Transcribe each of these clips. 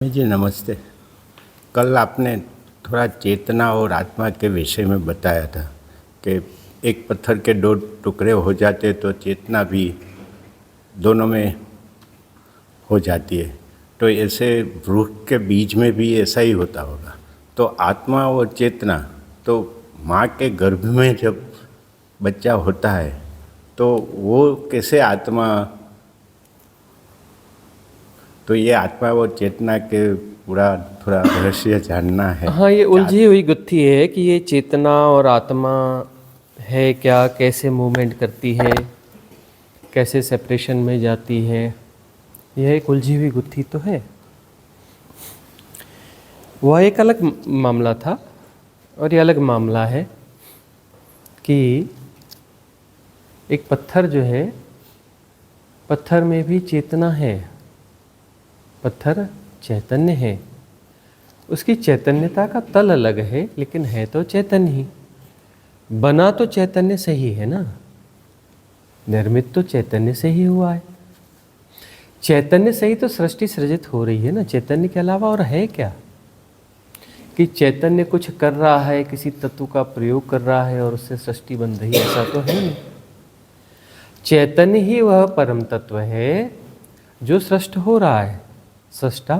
जी नमस्ते। कल आपने थोड़ा चेतना और आत्मा के विषय में बताया था कि एक पत्थर के दो टुकड़े हो जाते तो चेतना भी दोनों में हो जाती है। तो ऐसे वृक्ष के बीज में भी ऐसा ही होता होगा। तो आत्मा और चेतना, तो माँ के गर्भ में जब बच्चा होता है तो वो कैसे आत्मा, तो ये आत्मा और चेतना के पूरा थोड़ा रहस्य जानना है। हाँ, ये उलझी हुई गुत्थी है कि ये चेतना और आत्मा है क्या, कैसे मूवमेंट करती है, कैसे सेपरेशन में जाती है। यह एक उलझी हुई गुत्थी तो है। वह एक अलग मामला था और ये अलग मामला है कि एक पत्थर जो है, पत्थर में भी चेतना है। पत्थर चैतन्य है, उसकी चैतन्यता का तल अलग है, लेकिन है तो चैतन्य ही। बना तो चैतन्य से ही है ना, निर्मित तो चैतन्य से ही हुआ है। चैतन्य से ही तो सृष्टि सृजित हो रही है ना। चैतन्य के अलावा और है क्या कि चैतन्य कुछ कर रहा है, किसी तत्व का प्रयोग कर रहा है और उससे सृष्टि बन रही है, ऐसा तो है नहीं। चैतन्य ही वह परम तत्व है जो सृष्ट हो रहा है। सृष्टा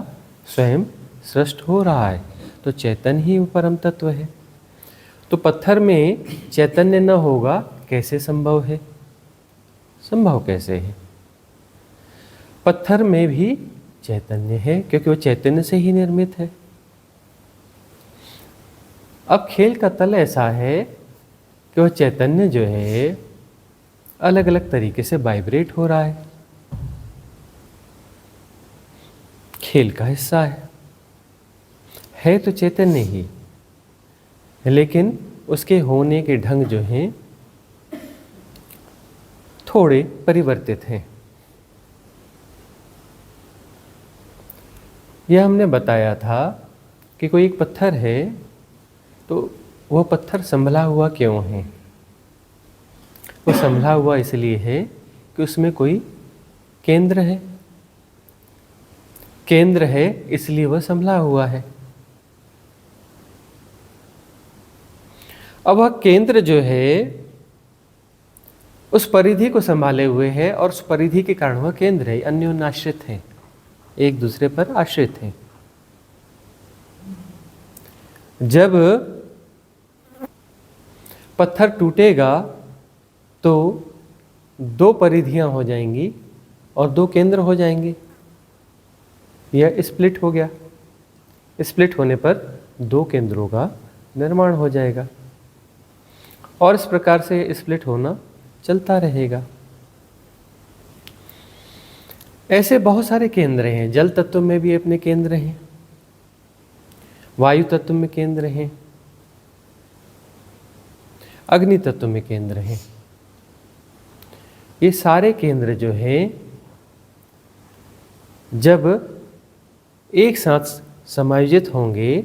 स्वयं सृष्ट हो रहा है, तो चैतन्य ही परम तत्व है। तो पत्थर में चैतन्य न होगा कैसे संभव है? संभव कैसे है? पत्थर में भी चैतन्य है क्योंकि वो चैतन्य से ही निर्मित है। अब खेल का तल ऐसा है कि वह चैतन्य जो है अलग अलग तरीके से वाइब्रेट हो रहा है। खेल का हिस्सा है तो चैतन्य ही, लेकिन उसके होने के ढंग जो हैं थोड़े परिवर्तित हैं। यह हमने बताया था कि कोई एक पत्थर है तो वह पत्थर संभला हुआ क्यों है? वो संभला हुआ इसलिए है कि उसमें कोई केंद्र है। केंद्र है इसलिए वह संभला हुआ है। अब वह केंद्र जो है उस परिधि को संभाले हुए है और उस परिधि के कारण वह केंद्र है, अन्योन्याश्रित है, एक दूसरे पर आश्रित है। जब पत्थर टूटेगा तो दो परिधियां हो जाएंगी और दो केंद्र हो जाएंगे। यह स्प्लिट हो गया। स्प्लिट होने पर दो केंद्रों का निर्माण हो जाएगा और इस प्रकार से स्प्लिट होना चलता रहेगा। ऐसे बहुत सारे केंद्र हैं। जल तत्व में भी अपने केंद्र हैं, वायु तत्व में केंद्र हैं, अग्नि तत्व में केंद्र हैं। ये सारे केंद्र जो हैं जब एक साथ समायोजित होंगे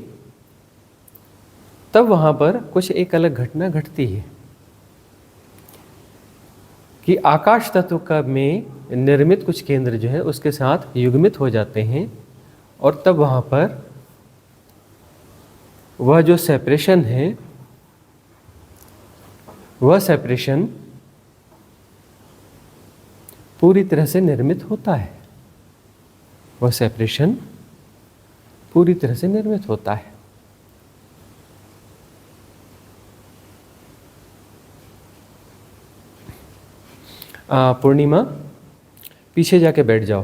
तब वहां पर कुछ एक अलग घटना घटती है कि आकाश तत्व का में निर्मित कुछ केंद्र जो है उसके साथ युग्मित हो जाते हैं और तब वहां पर वह जो सेपरेशन है, वह सेपरेशन पूरी तरह से निर्मित होता है। वह सेपरेशन पूरी तरह से निर्मित होता है। पूर्णिमा, पीछे जाके बैठ जाओ,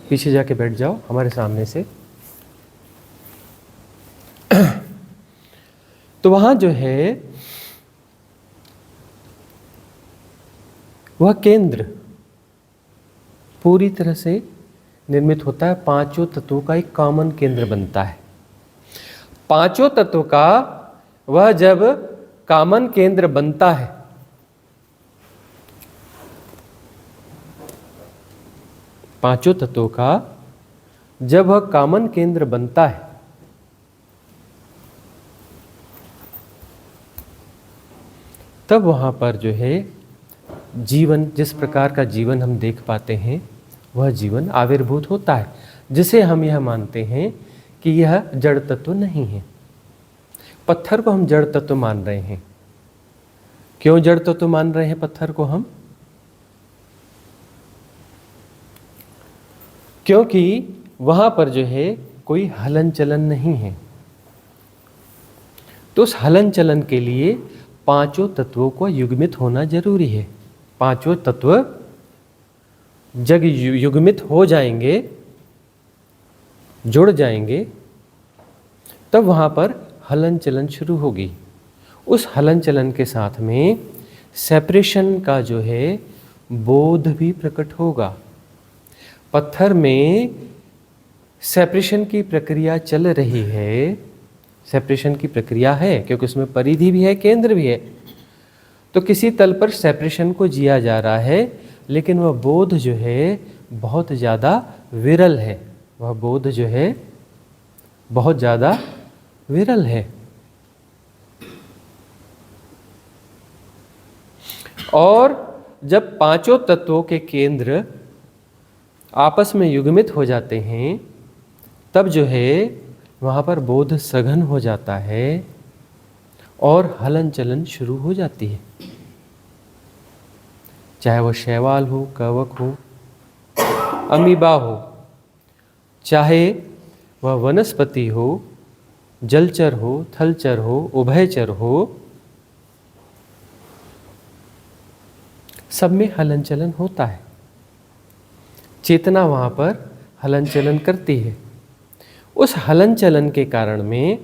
पीछे जाके बैठ जाओ हमारे सामने से। तो वहां जो है वह केंद्र पूरी तरह से निर्मित होता है। पांचों तत्वों का एक कॉमन केंद्र बनता है। पांचों तत्वों का वह जब कॉमन केंद्र बनता है पांचों तत्वों का जब वह कॉमन केंद्र बनता है तब वहां पर जो है जीवन, जिस प्रकार का जीवन हम देख पाते हैं वह जीवन आविर्भूत होता है। जिसे हम यह मानते हैं कि यह जड़ तत्व नहीं है। पत्थर को हम जड़ तत्व मान रहे हैं। क्यों जड़ तत्व मान रहे हैं पत्थर को हम? क्योंकि वहां पर जो है कोई हलन चलन नहीं है। तो उस हलन चलन के लिए पांचों तत्वों को युग्मित होना जरूरी है। पांचों तत्व जब युग्मित हो जाएंगे, जुड़ जाएंगे, तब वहां पर हलन चलन शुरू होगी। उस हलन चलन के साथ में सेपरेशन का जो है बोध भी प्रकट होगा। पत्थर में सेपरेशन की प्रक्रिया चल रही है। सेपरेशन की प्रक्रिया है क्योंकि उसमें परिधि भी है, केंद्र भी है। तो किसी तल पर सेपरेशन को जिया जा रहा है, लेकिन वह बोध जो है बहुत ज़्यादा विरल है। वह बोध जो है बहुत ज़्यादा विरल है। और जब पांचों तत्वों के केंद्र आपस में युग्मित हो जाते हैं, तब जो है वहाँ पर बोध सघन हो जाता है और हलन चलन शुरू हो जाती है। चाहे वह शैवाल हो, कवक हो, अमीबा हो, चाहे वह वनस्पति हो, जलचर हो, थलचर हो, उभयचर हो, सब में हलन चलन होता है। चेतना वहाँ पर हलन चलन करती है। उस हलन चलन के कारण में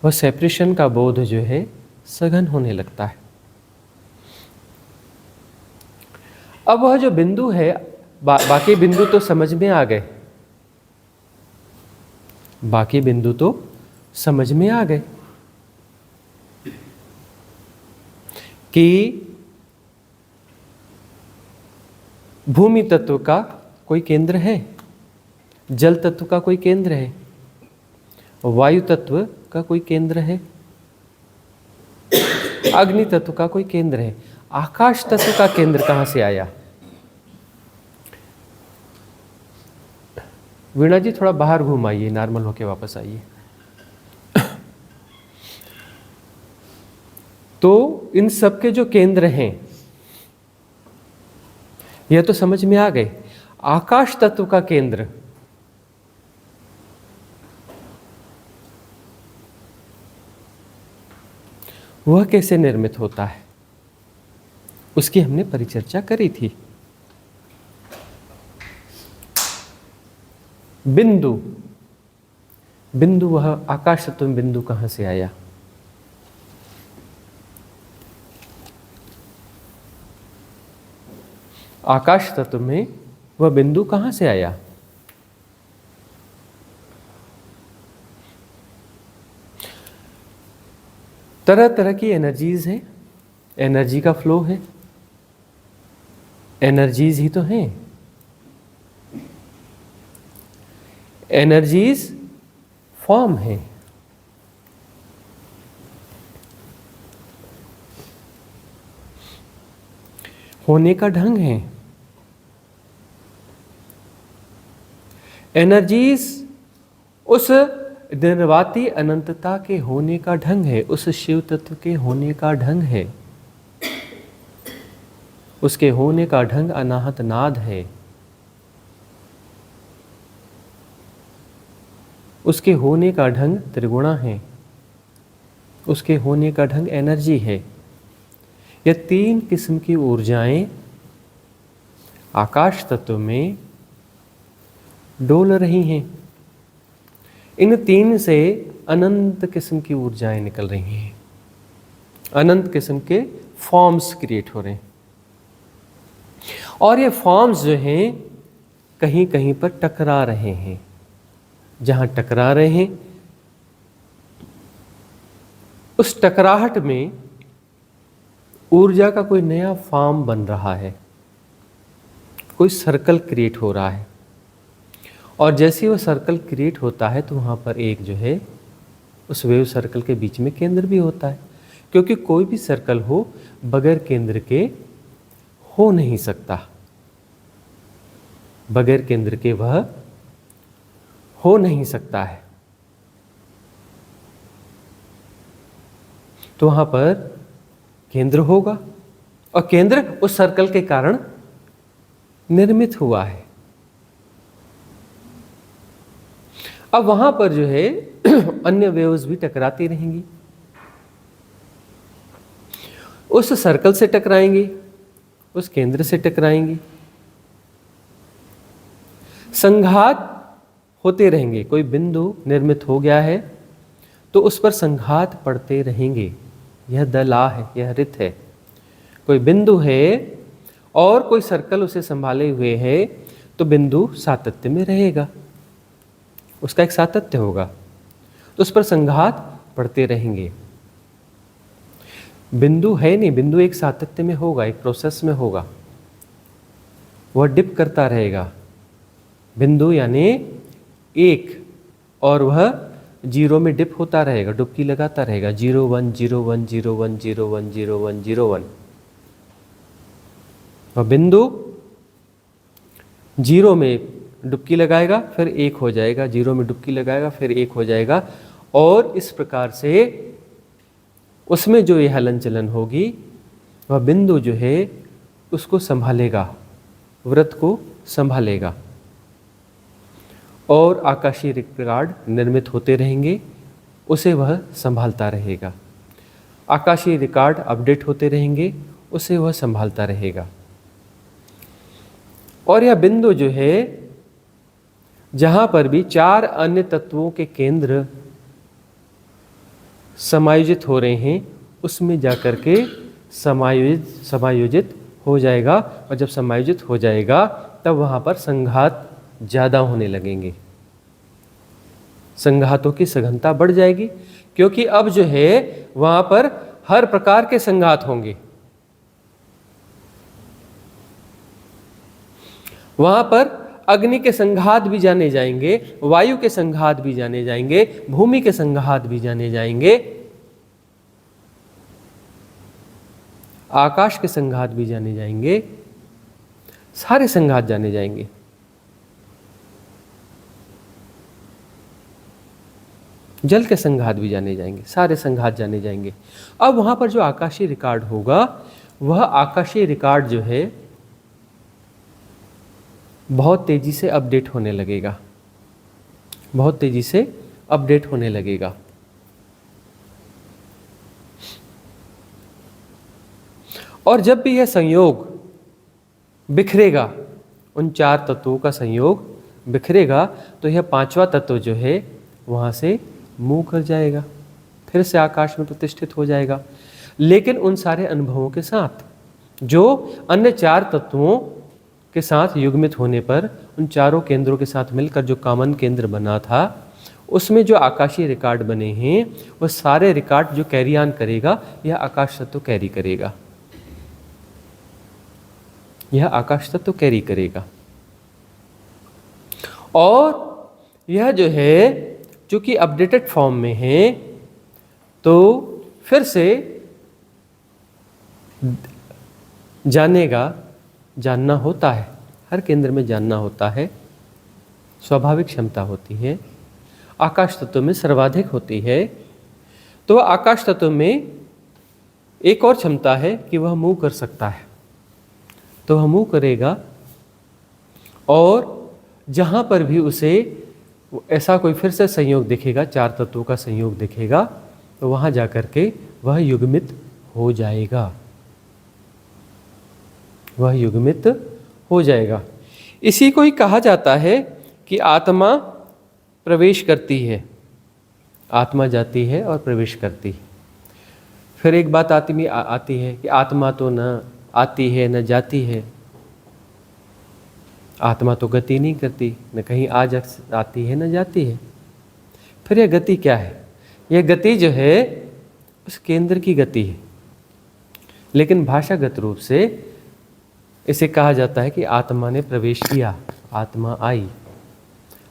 वह सेपरेशन का बोध जो है सघन होने लगता है। अब वह जो बिंदु है, बाकी बिंदु तो समझ में आ गए। बाकी बिंदु तो समझ में आ गए कि भूमि तत्व का कोई केंद्र है, जल तत्व का कोई केंद्र है, वायु तत्व का कोई केंद्र है, अग्नि तत्व का कोई केंद्र है। आकाश तत्व का केंद्र कहां से आया? वीणा जी थोड़ा बाहर घूम आइए, नॉर्मल होके वापस आइए। तो इन सब के जो केंद्र हैं, यह तो समझ में आ गए। आकाश तत्व का केंद्र वह कैसे निर्मित होता है, उसकी हमने परिचर्चा करी थी। बिंदु, बिंदु वह आकाश तत्व में बिंदु कहां से आया? आकाश तत्व में वह बिंदु कहां से आया? तरह तरह की एनर्जीज है, एनर्जी का फ्लो है, एनर्जीज ही तो हैं। एनर्जीज फॉर्म है। होने का ढंग है। एनर्जीज उस निर्वाती अनंतता के होने का ढंग है, उस शिव तत्व के होने का ढंग है। उसके होने का ढंग अनाहत नाद है। उसके होने का ढंग त्रिगुणा है। उसके होने का ढंग एनर्जी है। यह तीन किस्म की ऊर्जाएं आकाश तत्व में डोल रही हैं। इन तीन से अनंत किस्म की ऊर्जाएं निकल रही हैं। अनंत किस्म के फॉर्म्स क्रिएट हो रहे हैं। और ये फॉर्म्स जो हैं कहीं कहीं पर टकरा रहे हैं। जहां टकरा रहे हैं, उस टकराहट में ऊर्जा का कोई नया फॉर्म बन रहा है, कोई सर्कल क्रिएट हो रहा है। और जैसे ही वो सर्कल क्रिएट होता है तो वहाँ पर एक जो है उस वेव सर्कल के बीच में केंद्र भी होता है, क्योंकि कोई भी सर्कल हो बगैर केंद्र के हो नहीं सकता। बगैर केंद्र के वह हो नहीं सकता है। तो वहां पर केंद्र होगा और केंद्र उस सर्कल के कारण निर्मित हुआ है। अब वहां पर जो है अन्य वेव्स भी टकराती रहेंगी, उस सर्कल से टकराएंगी, उस केंद्र से टकराएंगी, संघात होते रहेंगे। कोई बिंदु निर्मित हो गया है तो उस पर संघात पड़ते रहेंगे। यह दला है, यह रित है। कोई बिंदु है और कोई सर्कल उसे संभाले हुए है तो बिंदु सातत्य में रहेगा, उसका एक सातत्य होगा, तो उस पर संघात पड़ते रहेंगे। बिंदु है नहीं, बिंदु एक सातत्य में होगा, एक प्रोसेस में होगा, वह डिप करता रहेगा। बिंदु यानी एक, और वह जीरो में डिप होता रहेगा, डुबकी लगाता रहेगा। 0 1 0 1 0 1 0 1 0 1 0 1। और बिंदु जीरो में डुबकी लगाएगा फिर एक हो जाएगा, जीरो में डुबकी लगाएगा फिर एक हो जाएगा, और इस प्रकार से उसमें जो ये हलन चलन होगी वह बिंदु जो है उसको संभालेगा, वृत्त को संभालेगा, और आकाशीय रिकॉर्ड निर्मित होते रहेंगे, उसे वह संभालता रहेगा। आकाशीय रिकॉर्ड अपडेट होते रहेंगे, उसे वह संभालता रहेगा। और यह बिंदु जो है जहां पर भी 4 अन्य तत्वों के केंद्र समायोजित हो रहे हैं उसमें जाकर के समायोजित हो जाएगा, और जब समायोजित हो जाएगा तब वहां पर संघात ज़्यादा होने लगेंगे, संघातों की सघनता बढ़ जाएगी, क्योंकि अब जो है वहां पर हर प्रकार के संघात होंगे। वहां पर अग्नि के संघात भी जाने जाएंगे, वायु के संघात भी जाने जाएंगे, भूमि के संघात भी जाने जाएंगे, आकाश के संघात भी जाने जाएंगे, सारे संघात जाने जाएंगे। जल के संघात भी जाने जाएंगे, सारे संघात जाने जाएंगे। अब वहां पर जो आकाशीय रिकॉर्ड होगा वह आकाशीय रिकॉर्ड जो है बहुत तेजी से अपडेट होने लगेगा, बहुत तेजी से अपडेट होने लगेगा। और जब भी यह संयोग बिखरेगा, उन 4 तत्वों का संयोग बिखरेगा, तो यह 5वां तत्व जो है वहां से मूव कर जाएगा, फिर से आकाश में प्रतिष्ठित हो जाएगा। लेकिन उन सारे अनुभवों के साथ जो अन्य 4 तत्वों के साथ युग्मित होने पर, उन चारों केंद्रों के साथ मिलकर जो कॉमन केंद्र बना था, उसमें जो आकाशीय रिकॉर्ड बने हैं वह सारे रिकॉर्ड जो कैरी ऑन करेगा, यह आकाश तत्व कैरी करेगा, यह आकाश तत्व कैरी करेगा। और यह जो है चूंकि अपडेटेड फॉर्म में है, तो फिर से जानना होता है, हर केंद्र में जानना होता है, स्वाभाविक क्षमता होती है, आकाश तत्व में सर्वाधिक होती है। तो आकाश तत्व में एक और क्षमता है कि वह मूव कर सकता है, तो वह मूव करेगा, और जहाँ पर भी उसे ऐसा कोई फिर से संयोग दिखेगा, 4 तत्वों का संयोग दिखेगा, तो वहाँ जाकर के वह युग्मित हो जाएगा, वह युग्मित हो जाएगा। इसी को ही कहा जाता है कि आत्मा प्रवेश करती है, आत्मा जाती है और प्रवेश करती है। फिर एक बात आती है कि आत्मा तो न आती है न जाती है, आत्मा तो गति नहीं करती, न कहीं आती है न जाती है। फिर यह गति क्या है? यह गति जो है उस केंद्र की गति है, लेकिन भाषागत रूप से इसे कहा जाता है कि आत्मा ने प्रवेश किया, आत्मा आई।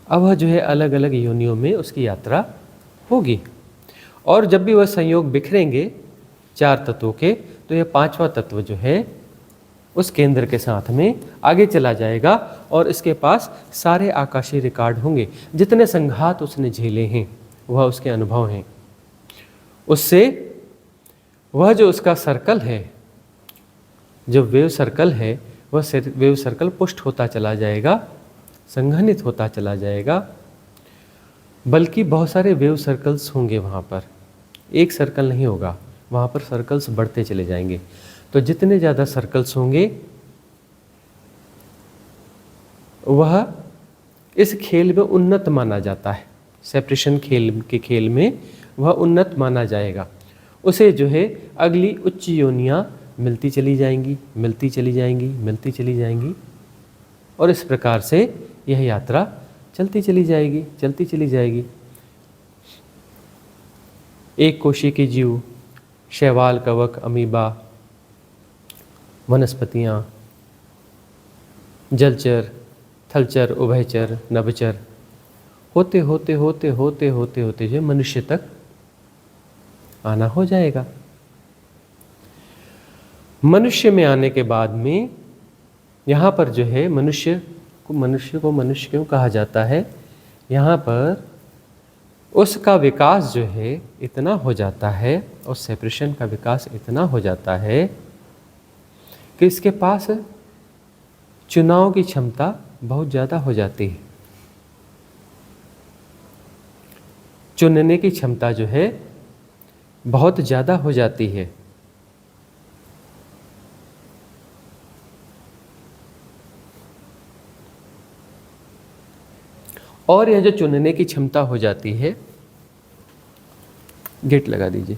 अब वह जो है अलग अलग योनियों में उसकी यात्रा होगी, और जब भी वह संयोग बिखरेंगे 4 तत्वों के, तो यह 5वां तत्व जो है उस केंद्र के साथ में आगे चला जाएगा और इसके पास सारे आकाशीय रिकॉर्ड होंगे, जितने संघात उसने झेले हैं वह उसके अनुभव हैं। उससे वह जो उसका सर्कल है, जो वेव सर्कल है, वह वेव सर्कल पुष्ट होता चला जाएगा, संघनित होता चला जाएगा। बल्कि बहुत सारे वेव सर्कल्स होंगे वहाँ पर, एक सर्कल नहीं होगा, वहाँ पर सर्कल्स बढ़ते चले जाएंगे। तो जितने ज़्यादा सर्कल्स होंगे वह इस खेल में उन्नत माना जाता है। सेपरेशन खेल में वह उन्नत माना जाएगा। उसे जो है अगली उच्च योनियाँ मिलती चली जाएंगी, मिलती चली जाएंगी, मिलती चली जाएंगी, और इस प्रकार से यह यात्रा चलती चली जाएगी, चलती चली जाएगी। एक कोशी के जीव, शैवाल, कवक, अमीबा, वनस्पतियाँ, जलचर, थलचर, उभयचर, नभचर होते होते होते होते होते होते जो मनुष्य तक आना हो जाएगा। मनुष्य में आने के बाद में यहाँ पर जो है मनुष्य को मनुष्य क्यों कहा जाता है, यहाँ पर उसका विकास जो है इतना हो जाता है, और सेपरेशन का विकास इतना हो जाता है कि इसके पास चुनाव की क्षमता बहुत ज़्यादा हो जाती है। चुनने की क्षमता जो है बहुत ज़्यादा हो जाती है। और यह जो चुनने की क्षमता हो जाती है, गेट लगा दीजिए,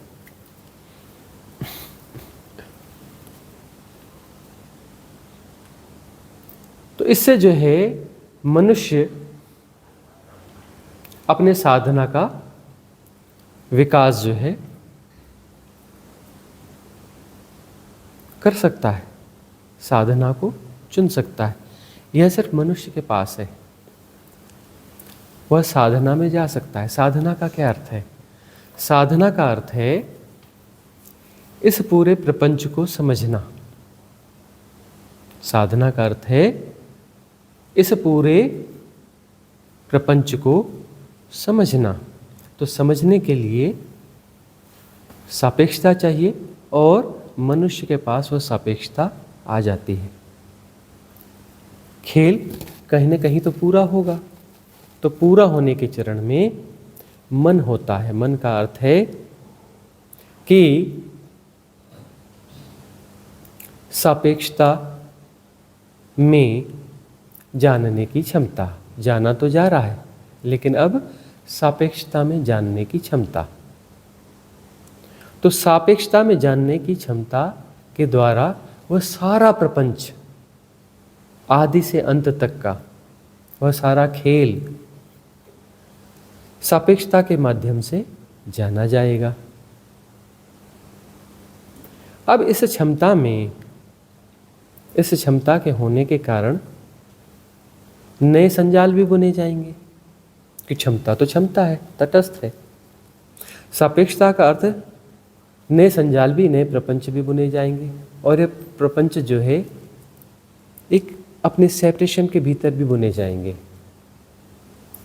तो इससे जो है मनुष्य अपने साधना का विकास जो है कर सकता है, साधना को चुन सकता है। यह सिर्फ मनुष्य के पास है, वह साधना में जा सकता है। साधना का क्या अर्थ है? साधना का अर्थ है इस पूरे प्रपंच को समझना। साधना का अर्थ है इस पूरे प्रपंच को समझना। तो समझने के लिए सापेक्षता चाहिए, और मनुष्य के पास वह सापेक्षता आ जाती है। खेल कहीं ना कहीं तो पूरा होगा, तो पूरा होने के चरण में मन होता है। मन का अर्थ है कि सापेक्षता में जानने की क्षमता। जाना तो जा रहा है, लेकिन अब सापेक्षता में जानने की क्षमता। तो सापेक्षता में जानने की क्षमता के द्वारा वह सारा प्रपंच, आदि से अंत तक का वह सारा खेल सापेक्षता के माध्यम से जाना जाएगा। अब इस क्षमता के होने के कारण नए संजाल भी बुने जाएंगे, कि क्षमता तो क्षमता है, तटस्थ है। सापेक्षता का अर्थ नए संजाल भी, नए प्रपंच भी बुने जाएंगे, और ये प्रपंच जो है एक अपने सेपरेशन के भीतर भी बुने जाएंगे।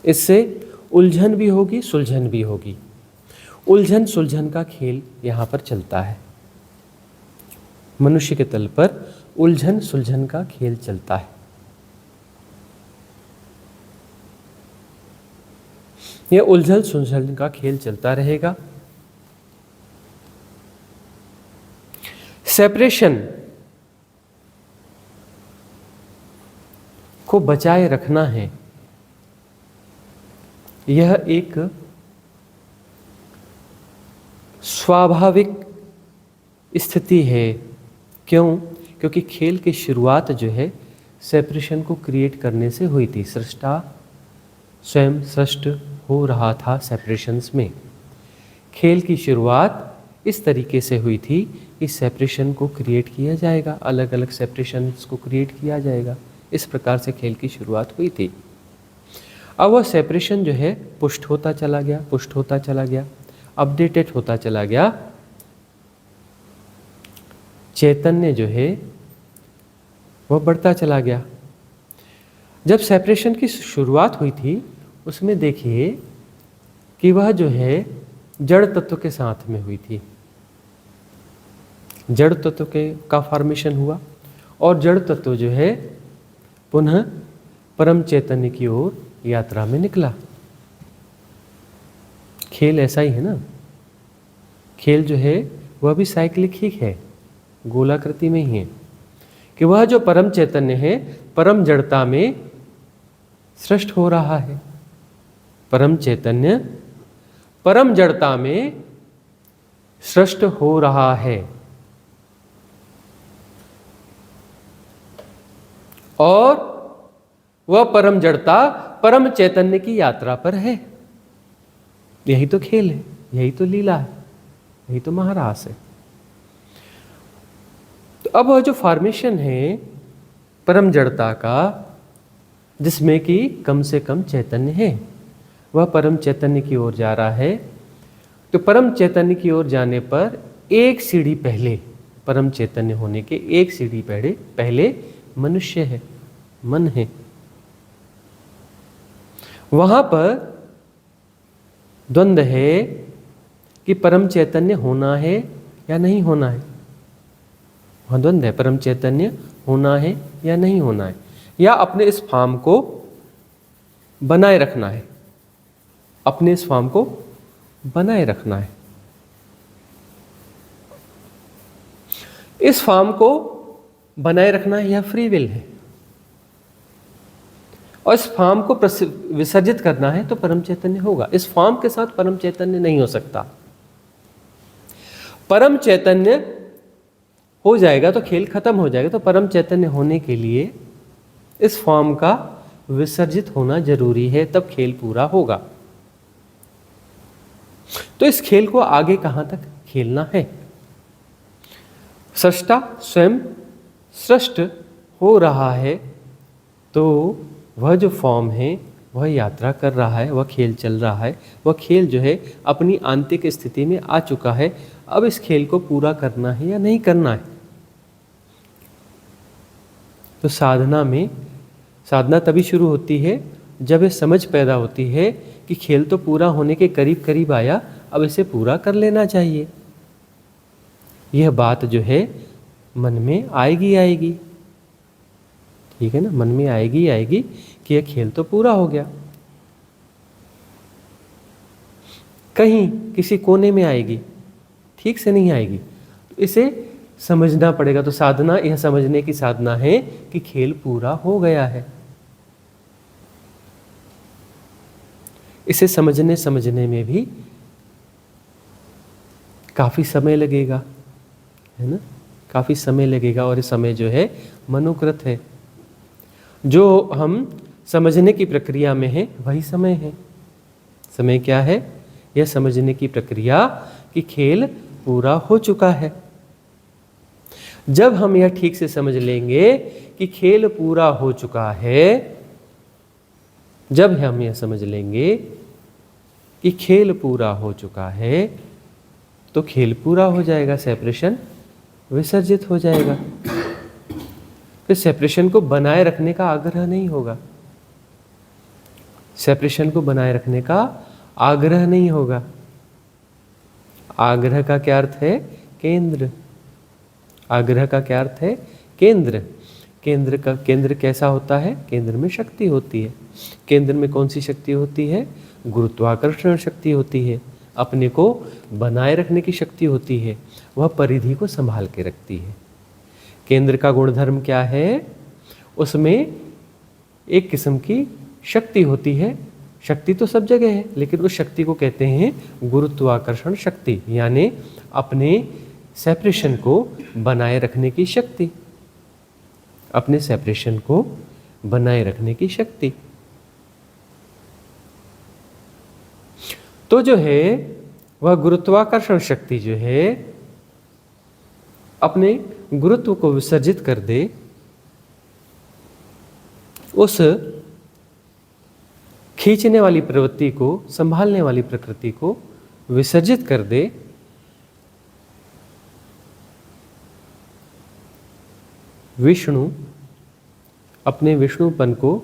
इससे उलझन भी होगी, सुलझन भी होगी। उलझन सुलझन का खेल यहाँ पर चलता है। मनुष्य के तल पर उलझन सुलझन का खेल चलता है। यह उलझन सुलझन का खेल चलता रहेगा। सेपरेशन को बचाए रखना है, यह एक स्वाभाविक स्थिति है। क्यों? क्योंकि खेल की शुरुआत जो है सेपरेशन को क्रिएट करने से हुई थी। सृष्टा स्वयं सृष्ट हो रहा था सेपरेशंस में। खेल की शुरुआत इस तरीके से हुई थी कि सेपरेशन को क्रिएट किया जाएगा, अलग अलग सेपरेशंस को क्रिएट किया जाएगा। इस प्रकार से खेल की शुरुआत हुई थी। अब वह सेपरेशन जो है पुष्ट होता चला गया, पुष्ट होता चला गया, अपडेटेड होता चला गया। चैतन्य जो है वह बढ़ता चला गया। जब सेपरेशन की शुरुआत हुई थी उसमें देखिए कि वह जो है जड़ तत्व के साथ में हुई थी। जड़ तत्व का फॉर्मेशन हुआ और जड़ तत्व जो है पुनः परम चैतन्य की ओर यात्रा में निकला। खेल ऐसा ही है ना, खेल जो है वह भी साइक्लिक ही है, गोलाकृति में ही है कि वह जो परम चैतन्य है परम जड़ता में सृष्ट हो रहा है। परम चैतन्य परम जड़ता में सृष्ट हो रहा है और वह परम जड़ता परम चैतन्य की यात्रा पर है। यही तो खेल है, यही तो लीला है, यही तो महारास है। तो अब वह जो फॉर्मेशन है परम जड़ता का, जिसमें कि कम से कम चैतन्य है, वह परम चैतन्य की ओर जा रहा है। तो परम चैतन्य की ओर जाने पर एक सीढ़ी पहले, परम चैतन्य होने के एक सीढ़ी पहले मनुष्य है, मन है। वहां पर द्वंद्व है कि परम चैतन्य होना है या नहीं होना है। वहां द्वंद्व है, परम चैतन्य होना है या नहीं होना है, या अपने इस फॉर्म को बनाए रखना है, अपने इस फॉर्म को बनाए रखना है। इस फॉर्म को बनाए रखना है, यह फ्री विल है, और इस फॉर्म को विसर्जित करना है तो परम चैतन्य होगा। इस फॉर्म के साथ परम चैतन्य नहीं हो सकता। परम चैतन्य हो जाएगा तो खेल खत्म हो जाएगा। तो परम चैतन्य होने के लिए इस फॉर्म का विसर्जित होना जरूरी है, तब खेल पूरा होगा। तो इस खेल को आगे कहां तक खेलना है? सृष्टा स्वयं सृष्ट हो रहा है तो वह जो फॉर्म है वह यात्रा कर रहा है, वह खेल चल रहा है। वह खेल जो है अपनी आंतरिक स्थिति में आ चुका है। अब इस खेल को पूरा करना है या नहीं करना है। तो साधना तभी शुरू होती है जब ये समझ पैदा होती है कि खेल तो पूरा होने के करीब करीब आया, अब इसे पूरा कर लेना चाहिए। यह बात जो है मन में आएगी, ठीक है ना, मन में आएगी कि यह खेल तो पूरा हो गया। कहीं किसी कोने में आएगी, ठीक से नहीं आएगी, तो इसे समझना पड़ेगा। तो साधना, यह समझने की साधना है कि खेल पूरा हो गया है। इसे समझने में भी काफी समय लगेगा, है ना, काफी समय लगेगा। और ये समय जो है मनोकृत है। जो हम समझने की प्रक्रिया में है वही समय है। समय क्या है? यह समझने की प्रक्रिया कि खेल पूरा हो चुका है। जब हम यह ठीक से समझ लेंगे कि खेल पूरा हो चुका है, जब हम यह समझ लेंगे कि खेल पूरा हो चुका है, तो खेल पूरा हो जाएगा, सेपरेशन विसर्जित हो जाएगा। फिर सेपरेशन को बनाए रखने का आग्रह नहीं होगा। सेपरेशन को बनाए रखने का आग्रह नहीं होगा। आग्रह का क्या अर्थ है? केंद्र। आग्रह का क्या अर्थ है? केंद्र। केंद्र कैसा होता है? केंद्र में शक्ति होती है। केंद्र में कौन सी शक्ति होती है? गुरुत्वाकर्षण शक्ति होती है। अपने को बनाए रखने की शक्ति होती है। वह परिधि को संभाल के रखती है। केंद्र का गुणधर्म क्या है? उसमें एक किस्म की शक्ति होती है। शक्ति तो सब जगह है, लेकिन उस शक्ति को कहते हैं गुरुत्वाकर्षण शक्ति, यानी अपने सेपरेशन को बनाए रखने की शक्ति। अपने सेपरेशन को बनाए रखने की शक्ति। तो जो है वह गुरुत्वाकर्षण शक्ति जो है अपने गुरुत्व को विसर्जित कर दे, उस खींचने वाली प्रवृत्ति को, संभालने वाली प्रकृति को विसर्जित कर दे, विष्णु अपने विष्णुपन को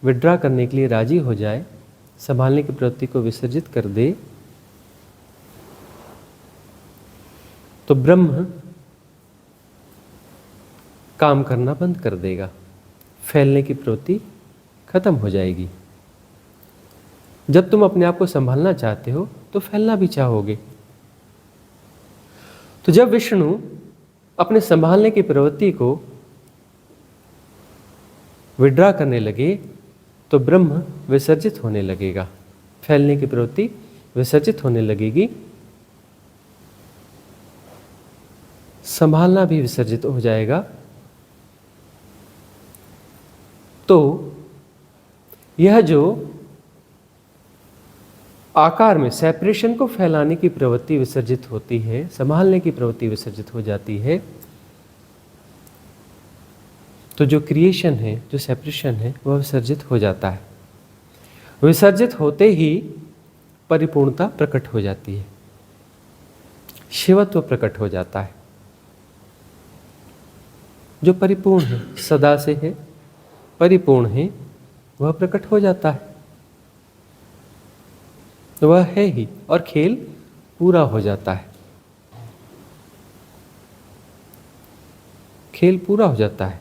विड्रा करने के लिए राजी हो जाए, संभालने की प्रवृत्ति को विसर्जित कर दे, तो ब्रह्म काम करना बंद कर देगा, फैलने की प्रवृत्ति खत्म हो जाएगी। जब तुम अपने आप को संभालना चाहते हो तो फैलना भी चाहोगे। तो जब विष्णु अपने संभालने की प्रवृत्ति को विड्रा करने लगे तो ब्रह्म विसर्जित होने लगेगा, फैलने की प्रवृत्ति विसर्जित होने लगेगी, संभालना भी विसर्जित हो जाएगा। तो यह जो आकार में सेपरेशन को फैलाने की प्रवृत्ति विसर्जित होती है, संभालने की प्रवृत्ति विसर्जित हो जाती है, तो जो क्रिएशन है, जो सेपरेशन है, वह विसर्जित हो जाता है। विसर्जित होते ही परिपूर्णता प्रकट हो जाती है, शिवत्व प्रकट हो जाता है। जो परिपूर्ण है, सदा से है, परिपूर्ण है, वह प्रकट हो जाता है, वह है ही, और खेल पूरा हो जाता है। खेल पूरा हो जाता है।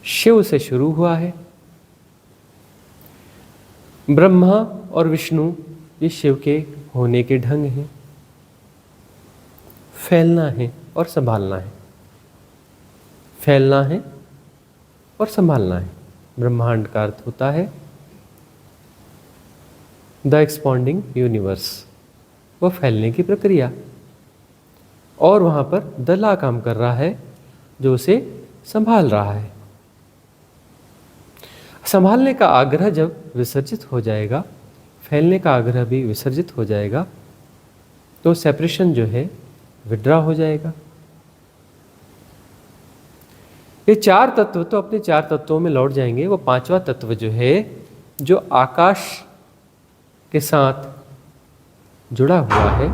शिव से शुरू हुआ है, ब्रह्मा और विष्णु ये शिव के होने के ढंग हैं। फैलना है और संभालना है, फैलना है और संभालना है। ब्रह्मांड का अर्थ होता है द एक्सपॉन्डिंग यूनिवर्स, वह फैलने की प्रक्रिया, और वहाँ पर दला काम कर रहा है जो उसे संभाल रहा है। संभालने का आग्रह जब विसर्जित हो जाएगा, फैलने का आग्रह भी विसर्जित हो जाएगा, तो सेपरेशन जो है विड्रा हो जाएगा। ये चार तत्व तो अपने चार तत्वों में लौट जाएंगे। वो पांचवा तत्व जो है, जो आकाश के साथ जुड़ा हुआ है,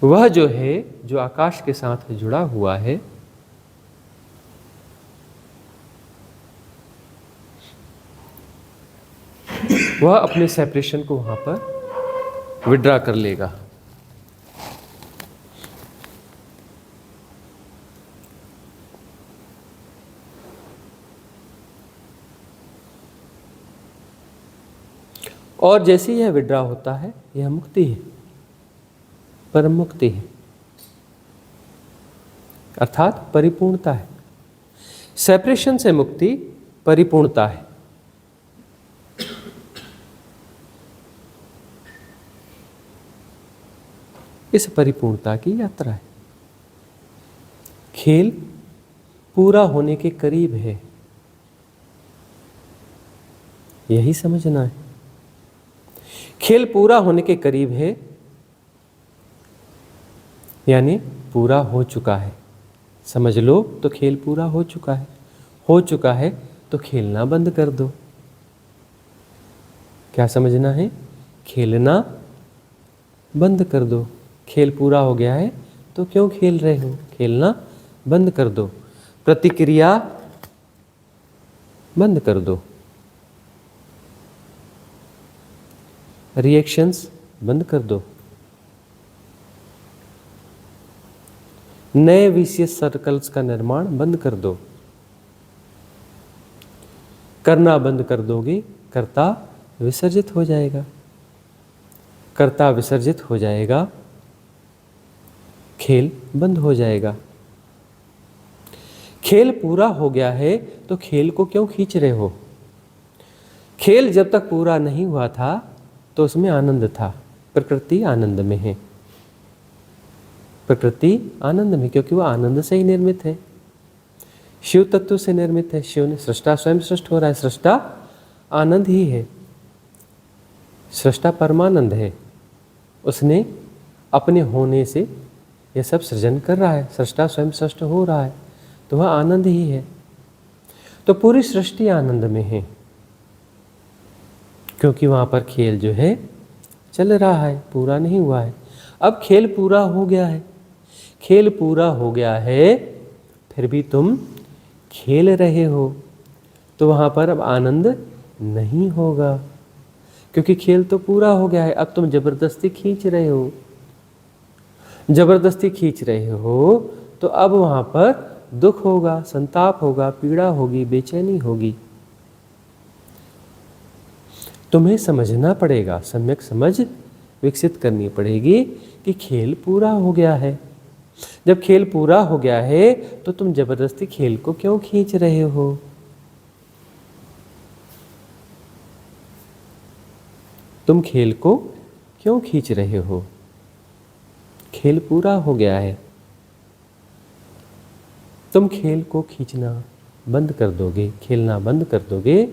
वह जो है, जो आकाश के साथ जुड़ा हुआ है, वह अपने सेपरेशन को वहां पर विड्रा कर लेगा। और जैसे यह विड्रा होता है, यह मुक्ति है, परम मुक्ति है, अर्थात परिपूर्णता है। सेपरेशन से मुक्ति परिपूर्णता है। इस परिपूर्णता की यात्रा है। खेल पूरा होने के करीब है, यही समझना है। खेल पूरा होने के करीब है, यानी पूरा हो चुका है। समझ लो तो खेल पूरा हो चुका है। हो चुका है तो खेलना बंद कर दो। क्या समझना है? खेलना बंद कर दो। खेल पूरा हो गया है तो क्यों खेल रहे हो? खेलना बंद कर दो। प्रतिक्रिया बंद कर दो। रिएक्शंस बंद कर दो। नए विशियस सर्कल्स का निर्माण बंद कर दो। करना बंद कर दोगे, कर्ता विसर्जित हो जाएगा। कर्ता विसर्जित हो जाएगा, खेल बंद हो जाएगा। खेल पूरा हो गया है तो खेल को क्यों खींच रहे हो? खेल जब तक पूरा नहीं हुआ था तो उसमें आनंद था। प्रकृति आनंद में है। प्रकृति आनंद में, क्योंकि वह आनंद से ही निर्मित है। शिव तत्व से निर्मित है। शिव ने सृष्टा स्वयं सृष्ट हो रहा है। सृष्टा आनंद ही है। सृष्टा परमानंद है। उसने अपने होने से यह सब सृजन कर रहा है। सृष्टा स्वयं सृष्ट हो रहा है तो वह आनंद ही है। तो पूरी सृष्टि आनंद में है, क्योंकि वहाँ पर खेल जो है चल रहा है, पूरा नहीं हुआ है। अब खेल पूरा हो गया है। खेल पूरा हो गया है फिर भी तुम खेल रहे हो, तो वहाँ पर अब आनंद नहीं होगा, क्योंकि खेल तो पूरा हो गया है। अब तुम जबरदस्ती खींच रहे हो, जबरदस्ती खींच रहे हो, तो अब वहाँ पर दुख होगा, संताप होगा, पीड़ा होगी, बेचैनी होगी। तुम्हें समझना पड़ेगा, सम्यक समझ विकसित करनी पड़ेगी कि खेल पूरा हो गया है। जब खेल पूरा हो गया है तो तुम जबरदस्ती खेल को क्यों खींच रहे हो? तुम खेल को क्यों खींच रहे हो? खेल पूरा हो गया है। तुम खेल को खींचना बंद कर दोगे, खेलना बंद कर दोगे,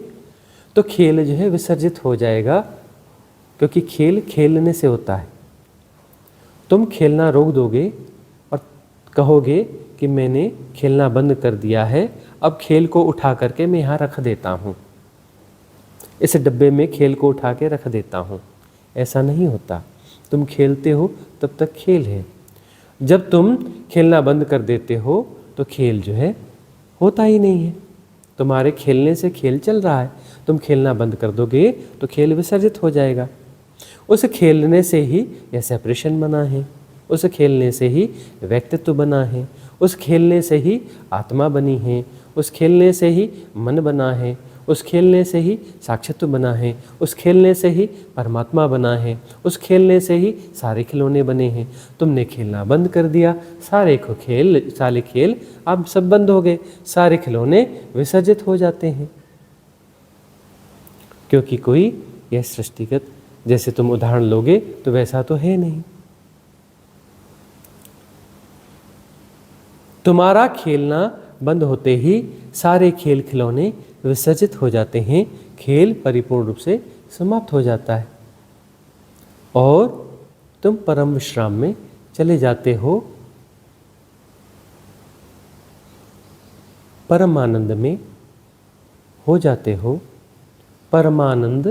तो खेल जो है विसर्जित हो जाएगा, क्योंकि खेल खेलने से होता है। तुम खेलना रोक दोगे और कहोगे कि मैंने खेलना बंद कर दिया है, अब खेल को उठा करके मैं यहाँ रख देता हूँ, इस डब्बे में खेल को उठा के रख देता हूँ। ऐसा नहीं होता। तुम खेलते हो तब तक खेल है। जब तुम खेलना बंद कर देते हो तो खेल जो है होता ही नहीं है। तुम्हारे खेलने से खेल चल रहा है, तुम खेलना बंद कर दोगे तो खेल विसर्जित हो जाएगा। उस खेलने से ही यह सेपरेशन बना है, उस खेलने से ही व्यक्तित्व बना है, उस खेलने से ही आत्मा बनी है, उस खेलने से ही मन बना है, उस खेलने से ही साक्षित्व बना है, उस खेलने से ही परमात्मा बना है, उस खेलने से ही सारे खिलौने बने हैं। तुमने खेलना बंद कर दिया, सारे खेल अब सब बंद हो गए, सारे खिलौने विसर्जित हो जाते हैं। क्योंकि कोई यह सृष्टिगत, जैसे तुम उदाहरण लोगे तो वैसा तो है नहीं। तुम्हारा खेलना बंद होते ही सारे खेल खिलौने विसर्जित हो जाते हैं, खेल परिपूर्ण रूप से समाप्त हो जाता है और तुम परम विश्राम में चले जाते हो, परमानंद में हो जाते हो, परमानंद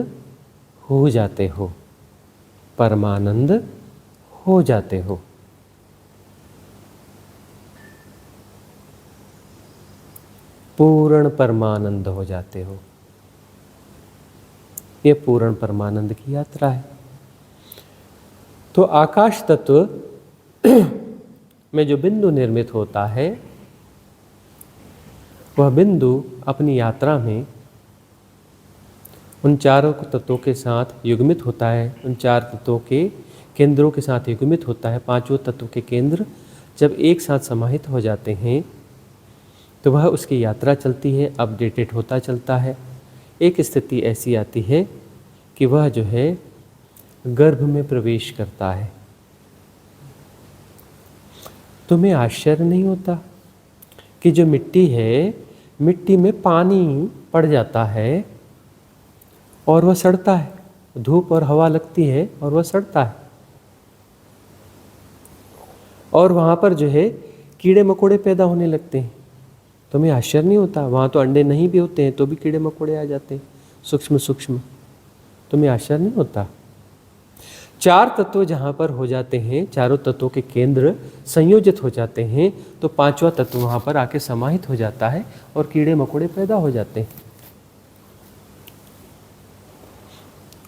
हो जाते हो, परमानंद हो जाते हो। पूर्ण परमानंद हो जाते हो। ये पूर्ण परमानंद की यात्रा है। तो आकाश तत्व में जो बिंदु निर्मित होता है, वह बिंदु अपनी यात्रा में उन चारों तत्वों के साथ युग्मित होता है, उन चार तत्वों के केंद्रों के साथ युग्मित होता है। पांचों तत्व के केंद्र जब एक साथ समाहित हो जाते हैं तो वह उसकी यात्रा चलती है, अपडेटेड होता चलता है। एक स्थिति ऐसी आती है कि वह जो है गर्भ में प्रवेश करता है। तुम्हें आश्चर्य नहीं होता कि जो मिट्टी है, मिट्टी में पानी पड़ जाता है और वह सड़ता है, धूप और हवा लगती है और वह सड़ता है, और वहाँ पर जो है कीड़े मकोड़े पैदा होने लगते हैं। तुम्हें आश्चर्य नहीं होता? वहाँ तो अंडे नहीं भी होते हैं तो भी कीड़े मकोड़े आ जाते हैं, सूक्ष्म सूक्ष्म। तुम्हें आश्चर्य नहीं होता? चार तत्व जहाँ पर हो जाते हैं, चारों तत्वों के केंद्र संयोजित हो जाते हैं, तो पांचवा तत्व वहाँ पर आके समाहित हो जाता है और कीड़े मकोड़े पैदा हो जाते हैं।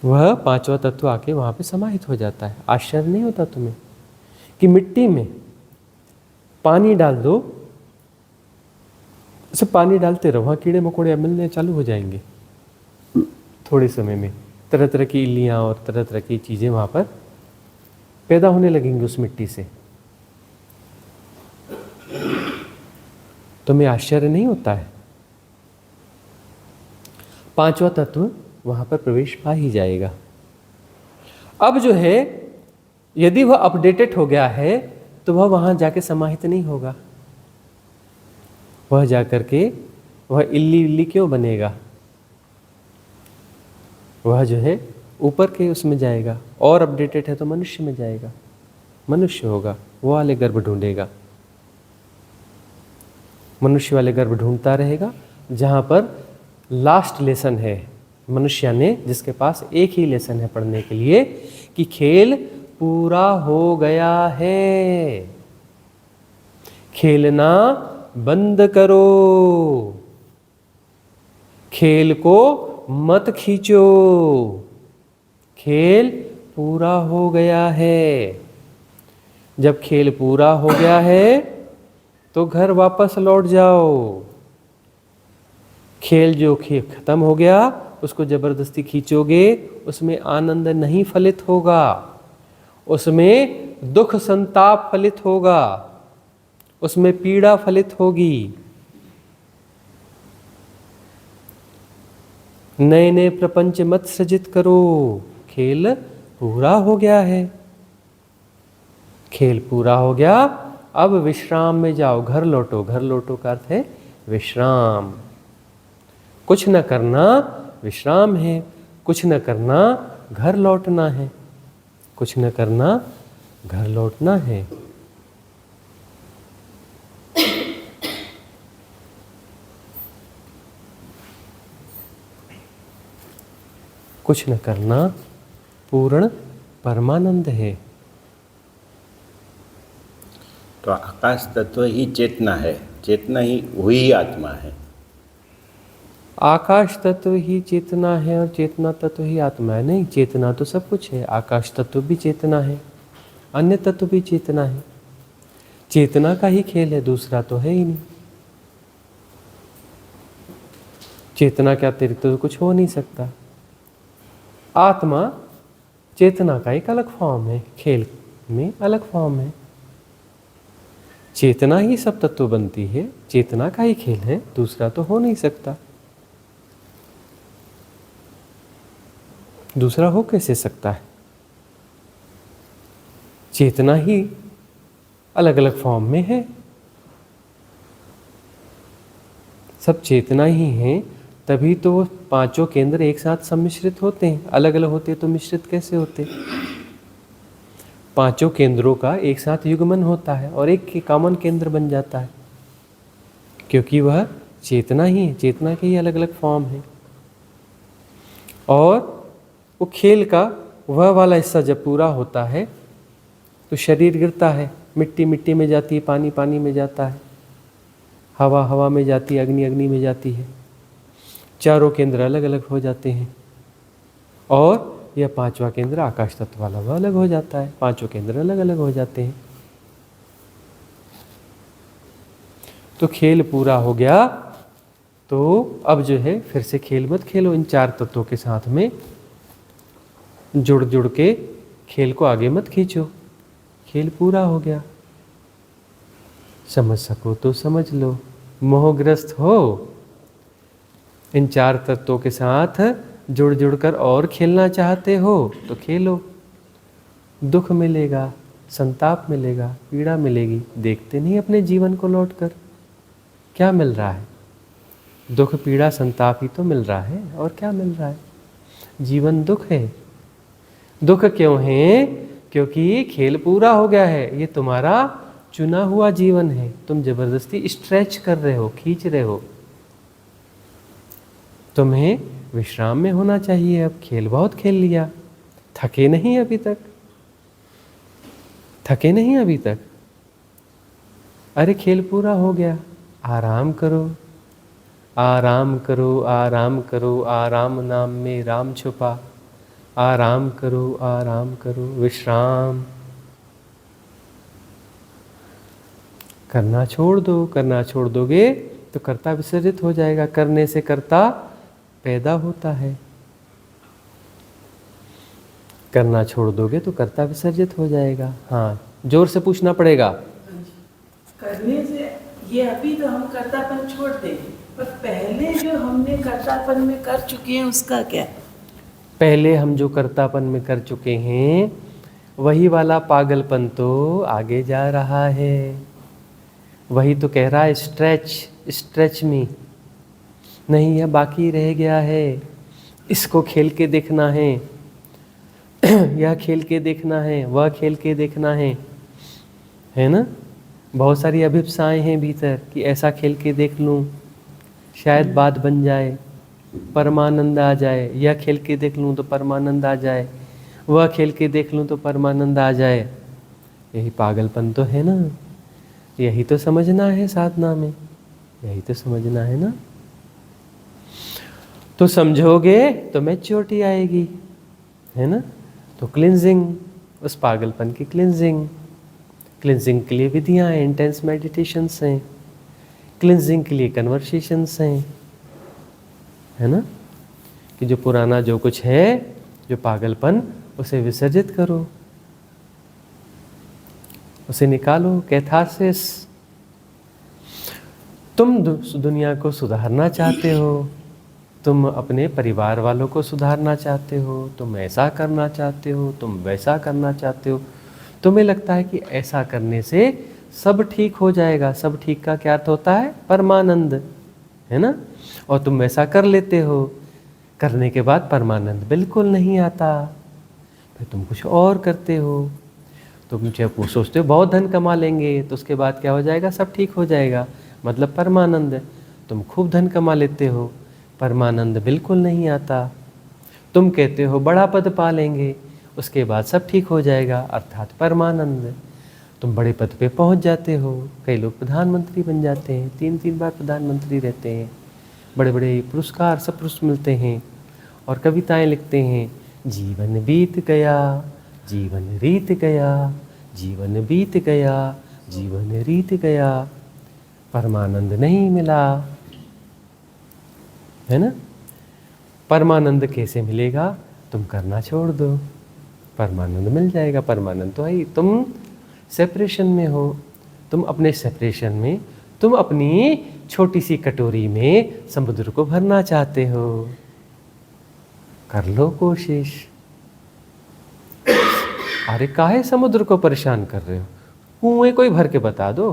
वह पांचवा तत्व आके वहाँ पे समाहित हो जाता है। आश्चर्य नहीं होता तुम्हें कि मिट्टी में पानी डाल दो, उसे पानी डालते रहो, वहाँ कीड़े मकोड़े मिलने चालू हो जाएंगे थोड़े समय में। तरह तरह की इल्लियाँ और तरह तरह की चीज़ें वहाँ पर पैदा होने लगेंगी उस मिट्टी से। तुम्हें आश्चर्य नहीं होता है? पांचवा तत्व वहाँ पर प्रवेश पा ही जाएगा। अब जो है यदि वह अपडेटेड हो गया है तो वह वहाँ जाके समाहित नहीं होगा। वह जाकर के वह इल्ली क्यों बनेगा? वह जो है ऊपर के उसमें जाएगा, और अपडेटेड है तो मनुष्य में जाएगा, मनुष्य होगा, वो वाले गर्भ ढूंढेगा, मनुष्य वाले गर्भ ढूंढता रहेगा। जहाँ पर लास्ट लेसन है मनुष्य ने, जिसके पास एक ही लेसन है पढ़ने के लिए कि खेल पूरा हो गया है, खेलना बंद करो, खेल को मत खींचो, खेल पूरा हो गया है। जब खेल पूरा हो गया है तो घर वापस लौट जाओ। खेल जो खत्म हो गया उसको जबरदस्ती खींचोगे, उसमें आनंद नहीं फलित होगा, उसमें दुख संताप फलित होगा, उसमें पीड़ा फलित होगी। नए नए प्रपंच मत सृजित करो, खेल पूरा हो गया है। खेल पूरा हो गया, अब विश्राम में जाओ, घर लौटो। घर लौटो का अर्थ है विश्राम। कुछ न करना विश्राम है, कुछ न करना घर लौटना है, कुछ न करना घर लौटना है। कुछ न करना पूर्ण परमानंद है। तो आकाश तत्व ही चेतना है, चेतना ही वही आत्मा है। आकाश तत्व ही चेतना है और चेतना तत्व ही आत्मा है। नहीं, चेतना तो सब कुछ है। आकाश तत्व भी चेतना है, अन्य तत्व भी चेतना है। चेतना का ही खेल है, दूसरा तो है ही नहीं। चेतना के अतिरिक्त तो कुछ हो नहीं सकता। आत्मा चेतना का एक अलग फॉर्म है, खेल में अलग फॉर्म है। चेतना ही सब तत्व बनती है, चेतना का ही खेल है, दूसरा तो हो नहीं सकता। दूसरा हो कैसे सकता है? चेतना ही अलग अलग फॉर्म में है। सब चेतना ही है, तभी तो वो पांचों केंद्र एक साथ सम्मिश्रित होते हैं। अलग अलग होते तो मिश्रित कैसे होते? पांचों केंद्रों का एक साथ युग्मन होता है और एक कॉमन केंद्र बन जाता है, क्योंकि वह चेतना ही है। चेतना के ही अलग अलग फॉर्म है। और वो खेल का वह वाला हिस्सा जब पूरा होता है तो शरीर गिरता है, मिट्टी मिट्टी में जाती है, पानी पानी में जाता है, हवा हवा में जाती है, अग्नि अग्नि में जाती है। चारों केंद्र अलग अलग हो जाते हैं और यह पांचवा केंद्र आकाश तत्व वाला वह अलग हो जाता है। पांचों केंद्र अलग अलग हो जाते हैं। तो खेल पूरा हो गया, तो अब जो है फिर से खेल मत खेलो। इन चार तत्वों के साथ में जुड़ जुड़ के खेल को आगे मत खींचो। खेल पूरा हो गया। समझ सको तो समझ लो, मोहग्रस्त हो इन चार तत्वों के साथ जुड़ जुड़कर और खेलना चाहते हो तो खेलो। दुख मिलेगा, संताप मिलेगा, पीड़ा मिलेगी, देखते नहीं अपने जीवन को लौटकर क्या मिल रहा है? दुख पीड़ा संताप ही तो मिल रहा है, और क्या मिल रहा है? जीवन दुख है। दुख क्यों है? क्योंकि खेल पूरा हो गया है। ये तुम्हारा चुना हुआ जीवन है, तुम जबरदस्ती स्ट्रेच कर रहे हो, खींच रहे हो। तुम्हें विश्राम में होना चाहिए। अब खेल बहुत खेल लिया, थके नहीं अभी तक, थके नहीं अभी तक। अरे खेल पूरा हो गया, आराम करो, आराम करो, आराम करो। आराम नाम में राम छुपा। आराम करो, आराम करो, विश्राम करना छोड़ दो। करना छोड़ दोगे तो कर्ता विसर्जित हो जाएगा। करने से कर्ता पैदा होता है। करना छोड़ दोगे तो कर्ता विसर्जित हो जाएगा। हाँ, जोर से पूछना पड़ेगा। करने से ये अभी तो हम कर्तापन छोड़ देंगे, पर पहले जो हमने कर्तापन में कर चुके हैं उसका क्या? पहले हम जो कर्तापन में कर चुके हैं वही वाला पागलपन तो आगे जा रहा है। वही तो कह रहा है स्ट्रेच स्ट्रेच मी। नहीं, यह बाकी रह गया है, इसको खेल के देखना है, यह खेल के देखना है, वह खेल के देखना है ना? बहुत सारी अभिप्साएं हैं भीतर कि ऐसा खेल के देख लूं, शायद बात बन जाए, परमानंद आ जाए। यह खेल के देख लूं तो परमानंद आ जाए, वह खेल के देख लूं तो परमानंद आ जाए। यही पागलपन तो है ना। यही तो समझना है साधना में, यही तो समझना है ना। तो समझोगे तो मैच्योरिटी आएगी, है ना। तो क्लिनजिंग, उस पागलपन की क्लिनजिंग, क्लिनजिंग के लिए विधियाँ हैं, इंटेंस मेडिटेशंस हैं, क्लिनजिंग के लिए कन्वर्सेशंस हैं, है ना। कि जो पुराना जो कुछ है, जो पागलपन, उसे विसर्जित करो, उसे निकालो, कैथारसिस। तुम दुनिया को सुधारना चाहते हो, तुम अपने परिवार वालों को सुधारना चाहते हो, तुम ऐसा करना चाहते हो, तुम वैसा करना चाहते हो, तुम्हें लगता है कि ऐसा करने से सब ठीक हो जाएगा। सब ठीक का क्या अर्थ होता है? परमानंद, है ना। और तुम वैसा कर लेते हो, करने के बाद परमानंद बिल्कुल नहीं आता, फिर तुम कुछ और करते हो। तुम जब सोचते हो बहुत धन कमा लेंगे तो उसके बाद क्या हो जाएगा? सब ठीक हो जाएगा, मतलब परमानंद। तुम खूब धन कमा लेते हो, परमानंद बिल्कुल नहीं आता। तुम कहते हो बड़ा पद पा लेंगे, उसके बाद सब ठीक हो जाएगा, अर्थात परमानंद। तुम बड़े पद पे पहुंच जाते हो, कई लोग प्रधानमंत्री बन जाते हैं, 3-3 बार प्रधानमंत्री रहते हैं, बड़े बड़े पुरस्कार सब पुरस्कार मिलते हैं, और कविताएं लिखते हैं, जीवन बीत गया, जीवन रीत गया, जीवन बीत गया, जीवन रीत गया, परमानंद नहीं मिला, है ना। परमानंद कैसे मिलेगा? तुम करना छोड़ दो, परमानंद मिल जाएगा। परमानंद तो है, तुम सेपरेशन में हो, तुम अपने सेपरेशन में, तुम अपनी छोटी सी कटोरी में समुद्र को भरना चाहते हो, कर लो कोशिश। अरे काहे समुद्र को परेशान कर रहे हो? कुएं को ही भर के बता दो।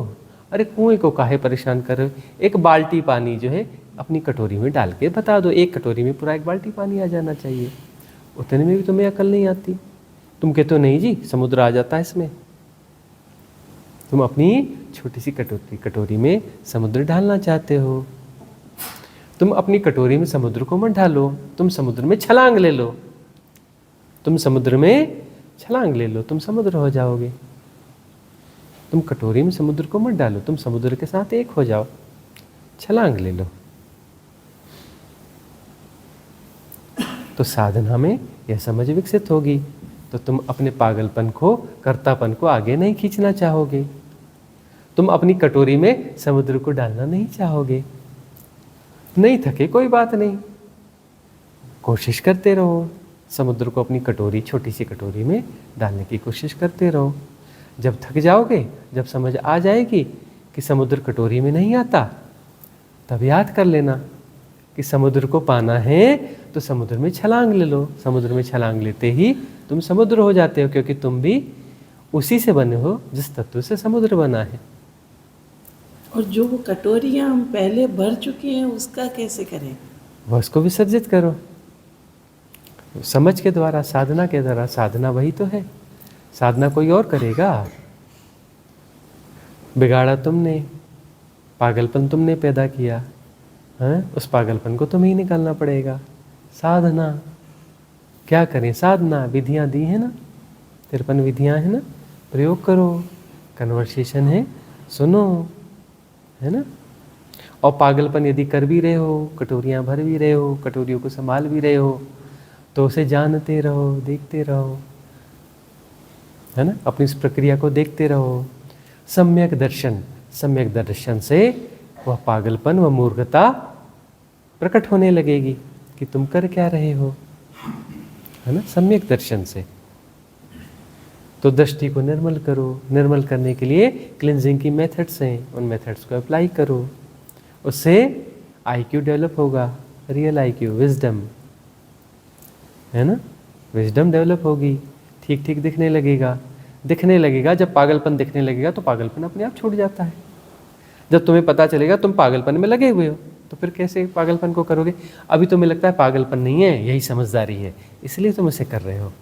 अरे कुएं को काहे परेशान कर रहे हो? एक बाल्टी पानी जो है अपनी कटोरी में डाल के बता दो, एक कटोरी में पूरा 1 बाल्टी पानी आ जाना चाहिए। उतने में भी तुम्हें अकल नहीं आती। तुम कहते हो नहीं जी समुद्र आ जाता है इसमें। तुम अपनी छोटी सी कटोरी में समुद्र डालना चाहते हो। तुम अपनी कटोरी में समुद्र को मत डालो, तुम समुद्र में छलांग ले लो, तुम समुद्र में छलांग ले लो, तुम समुद्र हो जाओगे। तुम कटोरी में समुद्र को मत डालो, तुम समुद्र के साथ एक हो जाओ, छलांग ले लो। तो साधना में यह समझ विकसित होगी, तो तुम अपने पागलपन को, कर्तापन को आगे नहीं खींचना चाहोगे। तुम अपनी कटोरी में समुद्र को डालना नहीं चाहोगे। नहीं थके कोई बात नहीं, कोशिश करते रहो, समुद्र को अपनी कटोरी, छोटी सी कटोरी में डालने की कोशिश करते रहो। जब थक जाओगे, जब समझ आ जाएगी कि समुद्र कटोरी में नहीं आता, तब याद कर लेना कि समुद्र को पाना है तो समुद्र में छलांग ले लो। समुद्र में छलांग लेते ही तुम समुद्र हो जाते हो, क्योंकि तुम भी उसी से बने हो जिस तत्व से समुद्र बना है। और जो वो कटोरियाँ हम पहले भर चुके हैं उसका कैसे करें? वह उसको विसर्जित करो, समझ के द्वारा, साधना के द्वारा। साधना वही तो है, साधना कोई और करेगा? बिगाड़ा तुमने, पागलपन तुमने पैदा किया है, उस पागलपन को तुम्हें ही निकालना पड़ेगा। साधना क्या करें? साधना विधियां दी है ना, 53 विधियां है ना, प्रयोग करो, कन्वर्सेशन है, सुनो, है ना। और पागलपन यदि कर भी रहे हो, कटोरियां भर भी रहे हो, कटोरियों को संभाल भी रहे हो, तो उसे जानते रहो, देखते रहो, है ना। अपनी इस प्रक्रिया को देखते रहो। सम्यक दर्शन, सम्यक दर्शन से वह पागलपन, वह मूर्खता प्रकट होने लगेगी कि तुम कर क्या रहे हो, है ना, सम्यक दर्शन से। तो दृष्टि को निर्मल करो। निर्मल करने के लिए क्लिनजिंग की मेथड्स हैं, उन मेथड्स को अप्लाई करो। उससे आईक्यू डेवलप होगा, रियल आईक्यू, विजडम, है ना, विजडम डेवलप होगी, ठीक ठीक दिखने लगेगा। दिखने लगेगा, जब पागलपन दिखने लगेगा तो पागलपन अपने आप छूट जाता है। जब तुम्हें पता चलेगा तुम पागलपन में लगे हुए हो, तो फिर कैसे पागलपन को करोगे? अभी तुम्हें लगता है पागलपन नहीं है, यही समझदारी है, इसलिए तुम इसे कर रहे हो।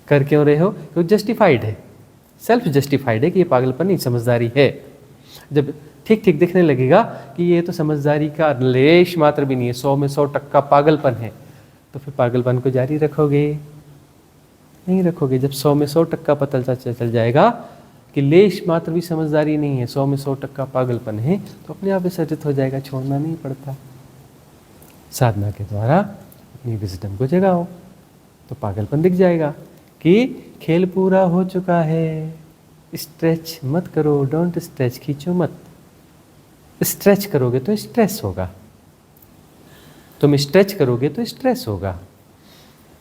कर क्यों रहे हो? क्योंकि जस्टिफाइड है, सेल्फ जस्टिफाइड है कि ये पागलपन नहीं, समझदारी है। जब ठीक ठीक दिखने लगेगा कि ये तो समझदारी का लेश मात्र भी नहीं है, 100 में 100% पागलपन है, तो फिर पागलपन को जारी रखोगे? नहीं रखोगे। जब 100 में 100% पता चल जाएगा कि लेश मात्र भी समझदारी नहीं है, 100 में 100% पागलपन है, तो अपने आप विसर्जित हो जाएगा, छोड़ना नहीं पड़ता। साधना के द्वारा अपनी विजडम को जगाओ तो पागलपन दिख जाएगा कि खेल पूरा हो चुका है, स्ट्रेच मत करो, डोंट स्ट्रेच, खींचो मत। स्ट्रेच करोगे तो स्ट्रेस होगा, तुम स्ट्रेच करोगे तो स्ट्रेस होगा।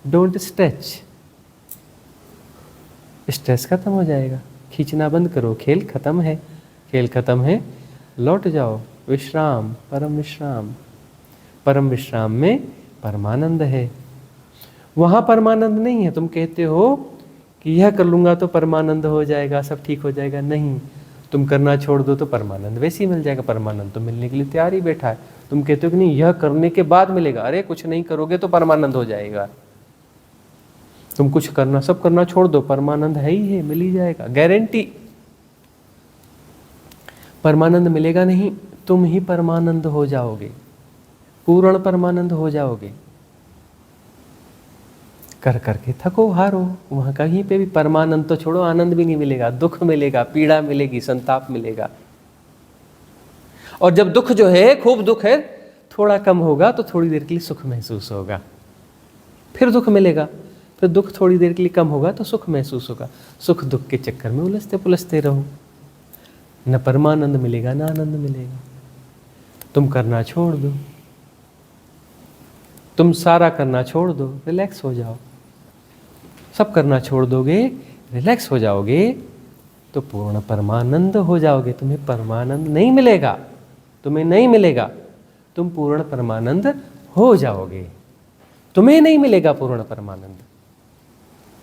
डोंट स्ट्रेच, स्ट्रेस खत्म हो जाएगा। खींचना बंद करो, खेल खत्म है, खेल खत्म है, लौट जाओ। विश्राम, परम विश्राम, परम विश्राम में परमानंद है। वहाँ परमानंद नहीं है। तुम कहते हो कि यह कर लूँगा तो परमानंद हो जाएगा, सब ठीक हो जाएगा। नहीं, तुम करना छोड़ दो तो परमानंद वैसे ही मिल जाएगा। परमानंद तो मिलने के लिए तैयार ही बैठा है। तुम कहते हो कि नहीं, यह करने के बाद मिलेगा। अरे कुछ नहीं करोगे तो परमानंद हो जाएगा। तुम कुछ करना, सब करना छोड़ दो, परमानंद है ही है, मिल ही जाएगा, गारंटी। परमानंद मिलेगा नहीं, तुम ही परमानंद हो जाओगे, पूर्ण परमानंद हो जाओगे। कर करके थको हारो, वहां कहीं पे भी परमानंद तो छोड़ो, आनंद भी नहीं मिलेगा, दुख मिलेगा, पीड़ा मिलेगी, संताप मिलेगा। और जब दुख जो है, खूब दुख है, थोड़ा कम होगा तो थोड़ी देर के लिए सुख महसूस होगा, फिर दुख मिलेगा, फिर दुख थोड़ी देर के लिए कम होगा तो सुख महसूस होगा। सुख दुख के चक्कर में उलझते पुलझते रहो, न परमानंद मिलेगा न आनंद मिलेगा। तुम करना छोड़ दो, तुम सारा करना छोड़ दो, रिलैक्स हो जाओ। सब करना छोड़ दोगे, रिलैक्स हो जाओगे तो पूर्ण परमानंद हो जाओगे। तुम्हें परमानंद नहीं मिलेगा, तुम्हें नहीं मिलेगा, तुम पूर्ण परमानंद हो जाओगे। तुम्हें नहीं मिलेगा पूर्ण परमानंद।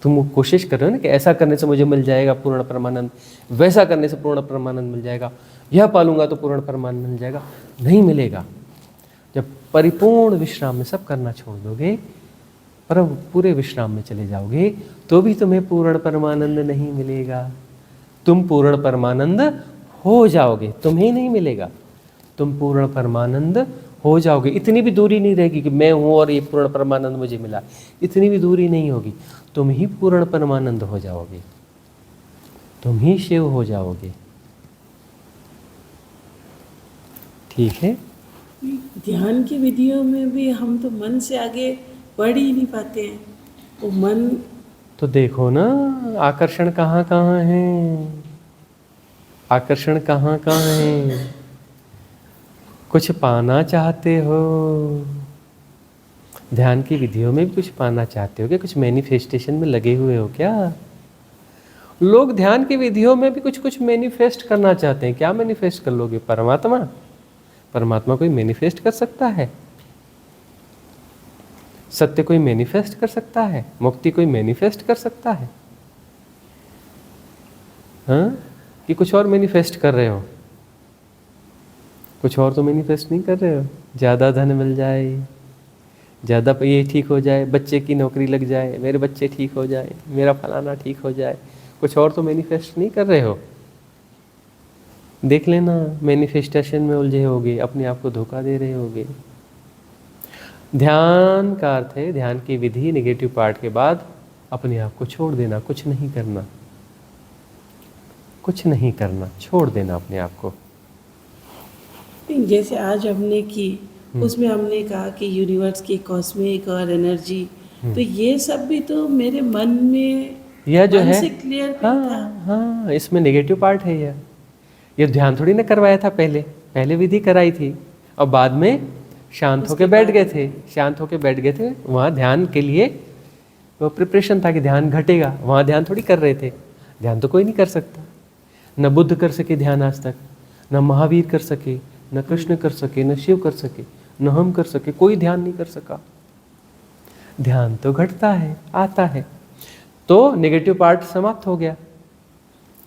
तुम कोशिश कर रहे हो ना कि ऐसा करने से मुझे मिल जाएगा पूर्ण परमानंद, वैसा करने से पूर्ण परमानंद मिल जाएगा, यह पालूंगा तो पूर्ण परमानंद मिल जाएगा। नहीं मिलेगा। जब परिपूर्ण विश्राम में सब करना छोड़ दोगे, पर पूरे विश्राम में चले जाओगे, तो भी तुम्हें पूर्ण परमानंद नहीं मिलेगा। तुम पूर्ण परमानंद हो जाओगे, तुम्हें नहीं मिलेगा, तुम पूर्ण परमानंद हो जाओगे। इतनी भी दूरी नहीं रहेगी कि मैं हूं और ये पूर्ण परमानंद मुझे मिला, इतनी भी दूरी नहीं होगी। तुम ही पूर्ण परमानंद हो जाओगे, तुम ही शिव हो जाओगे। ठीक है। ध्यान की विधियों में भी हम तो मन से आगे बढ़ ही नहीं पाते हैं। वो मन तो देखो ना, आकर्षण कहाँ कहाँ है, आकर्षण कहाँ कहाँ है। कुछ पाना चाहते हो, ध्यान की विधियों में भी कुछ पाना चाहते हो क्या? कुछ मैनिफेस्टेशन में लगे हुए हो क्या? लोग ध्यान की विधियों में भी कुछ कुछ मैनिफेस्ट करना चाहते हैं। क्या मैनिफेस्ट कर लोगे? परमात्मा? परमात्मा कोई मैनिफेस्ट कर सकता है? सत्य कोई मैनिफेस्ट कर सकता है? मुक्ति कोई मैनिफेस्ट कर सकता है? हाँ, कि कुछ और मैनिफेस्ट कर रहे हो? कुछ और तो मैनिफेस्ट नहीं कर रहे हो। ज़्यादा धन मिल जाए, ज़्यादा ये ठीक हो जाए, बच्चे की नौकरी लग जाए, मेरे बच्चे ठीक हो जाए, मेरा फलाना ठीक हो जाए। कुछ और तो मैनिफेस्ट नहीं कर रहे हो। देख लेना, मैनिफेस्टेशन में उलझे होगे, अपने आप को धोखा दे रहे होगे। ध्यान का अर्थ है, ध्यान की विधि नेगेटिव पार्ट के बाद अपने आप को छोड़ देना, कुछ नहीं करना, कुछ नहीं करना, छोड़ देना अपने आप को। जैसे आज हमने की, उसमें हमने कहा कि यूनिवर्स की कॉस्मिक और एनर्जी, तो ये सब भी तो मेरे मन में यह जो है से क्लियर था। हाँ, इसमें नेगेटिव पार्ट है। यह ध्यान थोड़ी ना करवाया था, पहले विधि कराई थी और बाद में शांत होके बैठ गए थे, शांत होके बैठ गए थे। वहाँ ध्यान के लिए वो प्रिपरेशन था कि ध्यान घटेगा, वहाँ ध्यान थोड़ी कर रहे थे। ध्यान तो कोई नहीं कर सकता, न बुद्ध कर सके ध्यान आज तक, न महावीर कर सके, न कृष्ण कर सके, न शिव कर सके, न हम कर सके, कोई ध्यान नहीं कर सका। ध्यान तो घटता है, आता है। तो नेगेटिव पार्ट समाप्त हो गया,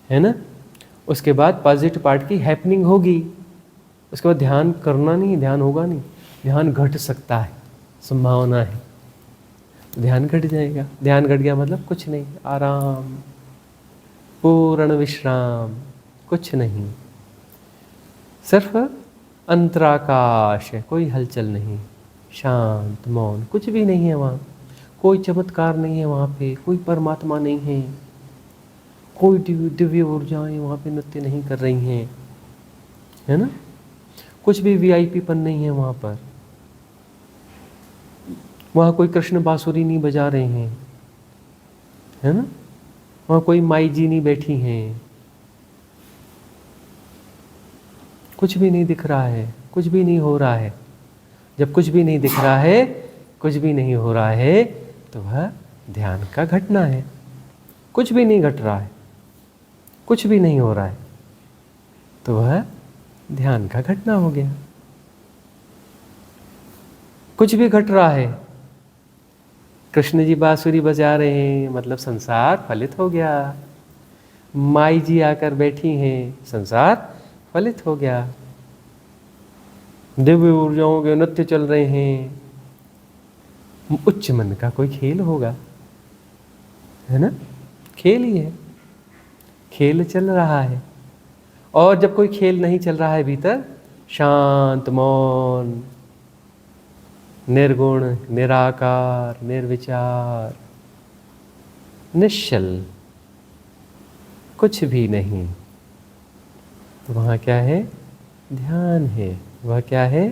है ना। उसके बाद पॉजिटिव पार्ट की हैपनिंग होगी। उसके बाद ध्यान करना नहीं, ध्यान होगा नहीं, ध्यान घट सकता है, संभावना है। ध्यान घट जाएगा। ध्यान घट गया मतलब कुछ नहीं, आराम, पूर्ण विश्राम, कुछ नहीं, सिर्फ अंतराकाश है, कोई हलचल नहीं, शांत मौन, कुछ भी नहीं है वहाँ। कोई चमत्कार नहीं है वहाँ पे, कोई परमात्मा नहीं है, कोई दिव्य ऊर्जाएं वहाँ पे नृत्य नहीं कर रही हैं, है ना। कुछ भी वीआईपीपन नहीं है वहाँ पर। वहाँ कोई कृष्ण बांसुरी नहीं बजा रहे हैं, है ना। वहाँ कोई माई जी नहीं बैठी हैं। कुछ भी नहीं दिख रहा है, कुछ भी नहीं हो रहा है। जब कुछ भी नहीं दिख रहा है, कुछ भी नहीं हो रहा है, तो वह ध्यान का घटना है। कुछ भी नहीं घट रहा है, कुछ भी नहीं हो रहा है, तो वह ध्यान का घटना हो गया। कुछ भी घट रहा है, कृष्ण जी बांसुरी बजा रहे हैं, मतलब संसार फलित हो गया। माई जी आकर बैठी हैं, संसार फलित हो गया। दिव्य ऊर्जाओं के नृत्य चल रहे हैं, उच्च मन का कोई खेल होगा, है ना। खेल ही है, खेल चल रहा है। और जब कोई खेल नहीं चल रहा है भीतर, शांत मौन, निर्गुण, निराकार, निर्विचार, निश्चल, कुछ भी नहीं, तो वहाँ क्या है? ध्यान है। वह क्या है?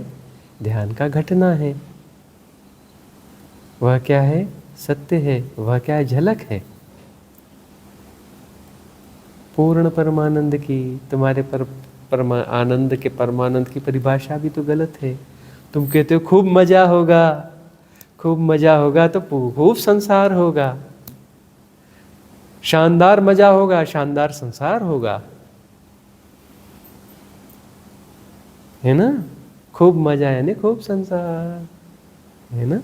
ध्यान का घटना है। वह क्या है? सत्य है। वह क्या है? झलक है पूर्ण परमानंद की। तुम्हारे आनंद के परमानंद की परिभाषा भी तो गलत है। तुम कहते हो खूब मजा होगा, खूब मजा होगा तो खूब संसार होगा। शानदार मजा होगा, शानदार संसार होगा, है ना। खूब मजा यानी खूब संसार, है ना।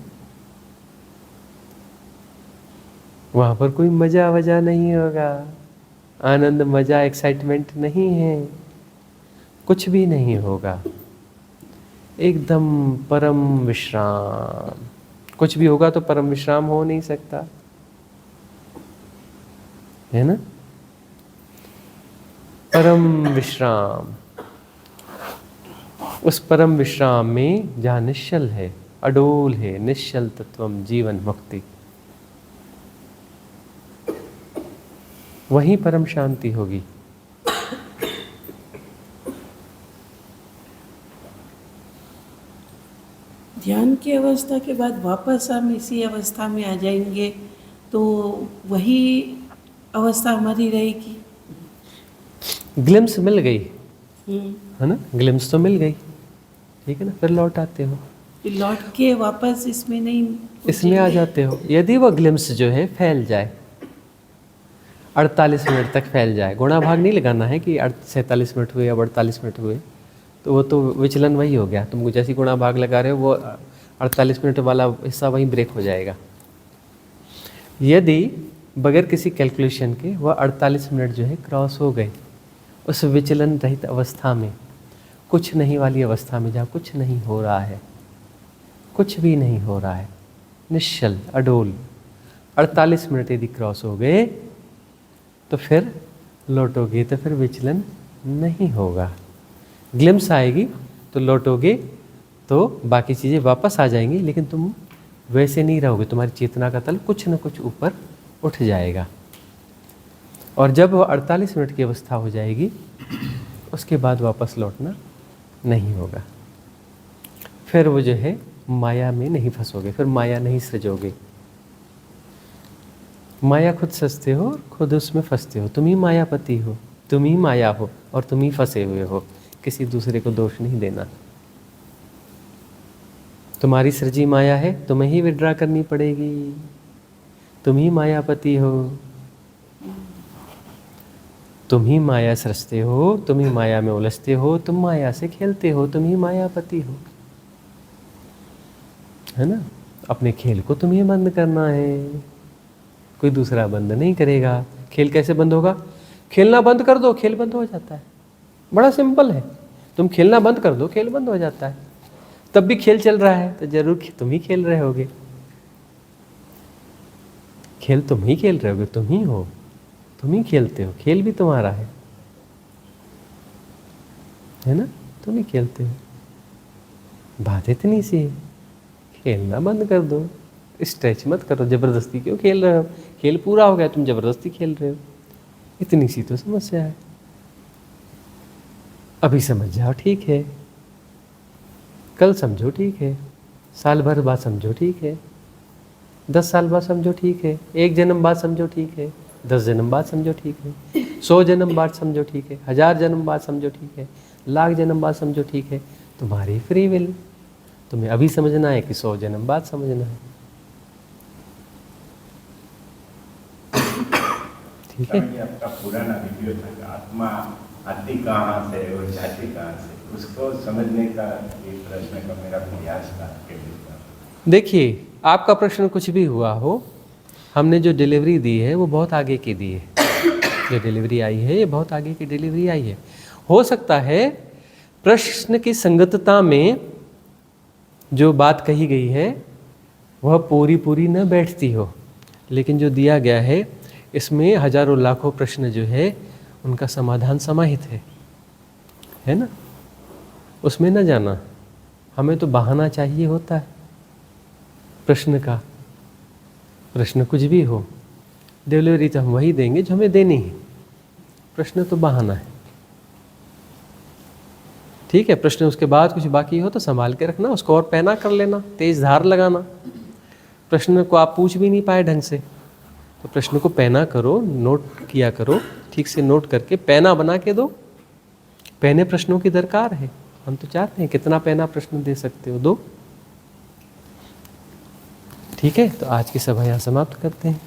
वहां पर कोई मजा वजा नहीं होगा, आनंद मजा एक्साइटमेंट नहीं है, कुछ भी नहीं होगा, एकदम परम विश्राम। कुछ भी होगा तो परम विश्राम हो नहीं सकता, है ना। परम विश्राम, उस परम विश्राम में जहाँ निश्चल है, अडोल है, निश्चल तत्वम जीवन मुक्ति, वहीं परम शांति होगी। ध्यान की अवस्था के बाद वापस हम इसी अवस्था में आ जाएंगे, तो वही अवस्था हमारी रहेगी। ग्लिम्स मिल गई, है ना। ग्लिम्स तो मिल गई, ठीक है ना। फिर लौट आते हो, फिर लौट के वापस इसमें नहीं, इसमें आ जाते हो। यदि वह ग्लिम्स जो है फैल जाए, 48 मिनट तक फैल जाए, गुणा भाग नहीं लगाना है कि 47 मिनट हुए या 48 मिनट हुए, तो वो तो विचलन वही हो गया। तुम जैसी गुणा भाग लगा रहे हो, वो 48 मिनट वाला हिस्सा वहीं ब्रेक हो जाएगा। यदि बगैर किसी कैलकुलेशन के वह 48 मिनट जो है क्रॉस हो गए, उस विचलन रहित अवस्था में, कुछ नहीं वाली अवस्था में, जहाँ कुछ नहीं हो रहा है, कुछ भी नहीं हो रहा है, निश्चल अडोल, 48 मिनट यदि क्रॉस हो गए तो फिर लौटोगे तो फिर विचलन नहीं होगा। ग्लिम्स आएगी तो लौटोगे तो बाकी चीज़ें वापस आ जाएंगी, लेकिन तुम वैसे नहीं रहोगे। तुम्हारी चेतना का तल कुछ न कुछ ऊपर उठ जाएगा। और जब वो 48 मिनट की अवस्था हो जाएगी, उसके बाद वापस लौटना नहीं होगा। फिर वो जो है माया में नहीं फंसोगे, फिर माया नहीं सृजोगे। माया खुद सजते हो, खुद उसमें फंसते हो। तुम ही मायापति हो, तुम ही माया हो और तुम ही फंसे हुए हो। किसी दूसरे को दोष नहीं देना। तुम्हारी सृजी माया है, तुम्हें ही विड्रा करनी पड़ेगी। तुम ही मायापति हो, तुम ही माया सृजते हो, तुम ही माया में उलझते हो, तुम माया से खेलते हो, तुम ही मायापति हो, है ना। अपने खेल को तुम ही बंद करना है, कोई दूसरा बंद नहीं करेगा। खेल कैसे बंद होगा? खेलना बंद कर दो, खेल बंद हो जाता है। बड़ा सिंपल है। तुम खेलना बंद कर दो, खेल बंद हो जाता है। तब भी खेल चल रहा है तो जरूर तुम ही खेल रहे होगे। खेल तुम ही खेल रहे होगे, तुम ही हो, तुम ही खेलते हो। खेल भी तुम्हारा है ना, तुम ही खेलते हो। बात इतनी सी है, खेलना बंद कर दो, स्ट्रेच मत करो। जबरदस्ती क्यों खेल रहे हो? खेल पूरा हो गया, तुम जबरदस्ती खेल रहे हो। इतनी सी तो समस्या है। अभी समझ जाओ ठीक है, कल समझो ठीक है, साल भर बाद समझो ठीक है, 10 साल बाद समझो ठीक है, 1 जन्म बाद समझो ठीक है, 10 जन्म बाद समझो ठीक है, 100 जन्म बाद समझो ठीक है, 1000 जन्म बाद समझो ठीक है, लाख जन्म बाद समझो ठीक है। तुम्हारी फ्री विल, तुम्हें अभी समझना है कि 100 जन्म बाद समझना है। ठीक है। ये आपका पुराना वीडियो था कि आत्मा आती कहाँ से और जाती कहाँ से, उसको समझने का एक प्रश्न का मेरा प्रयास था आपके लिए। देखिए, आपका प्रश्न कुछ भी हुआ हो, हमने जो डिलीवरी दी है वो बहुत आगे की दी है। जो डिलीवरी आई है ये बहुत आगे की डिलीवरी आई है। हो सकता है प्रश्न की संगतता में जो बात कही गई है वह पूरी न बैठती हो, लेकिन जो दिया गया है इसमें हजारों लाखों प्रश्न जो है उनका समाधान समाहित है ना। उसमें न जाना, हमें तो बहाना चाहिए होता है प्रश्न का। प्रश्न कुछ भी हो, डिलीवरी तो हम वही देंगे जो हमें देनी है, प्रश्न तो बहाना है। ठीक है, प्रश्न उसके बाद कुछ बाकी हो तो संभाल के रखना, उसको और पैना कर लेना, तेज धार लगाना। प्रश्न को आप पूछ भी नहीं पाए ढंग से तो प्रश्न को पैना करो, नोट किया करो, ठीक से नोट करके पैना बना के दो। पैने प्रश्नों की दरकार है, हम तो चाहते हैं कितना पैना प्रश्न दे सकते हो दो। ठीक है, तो आज की सभा यहाँ समाप्त करते हैं।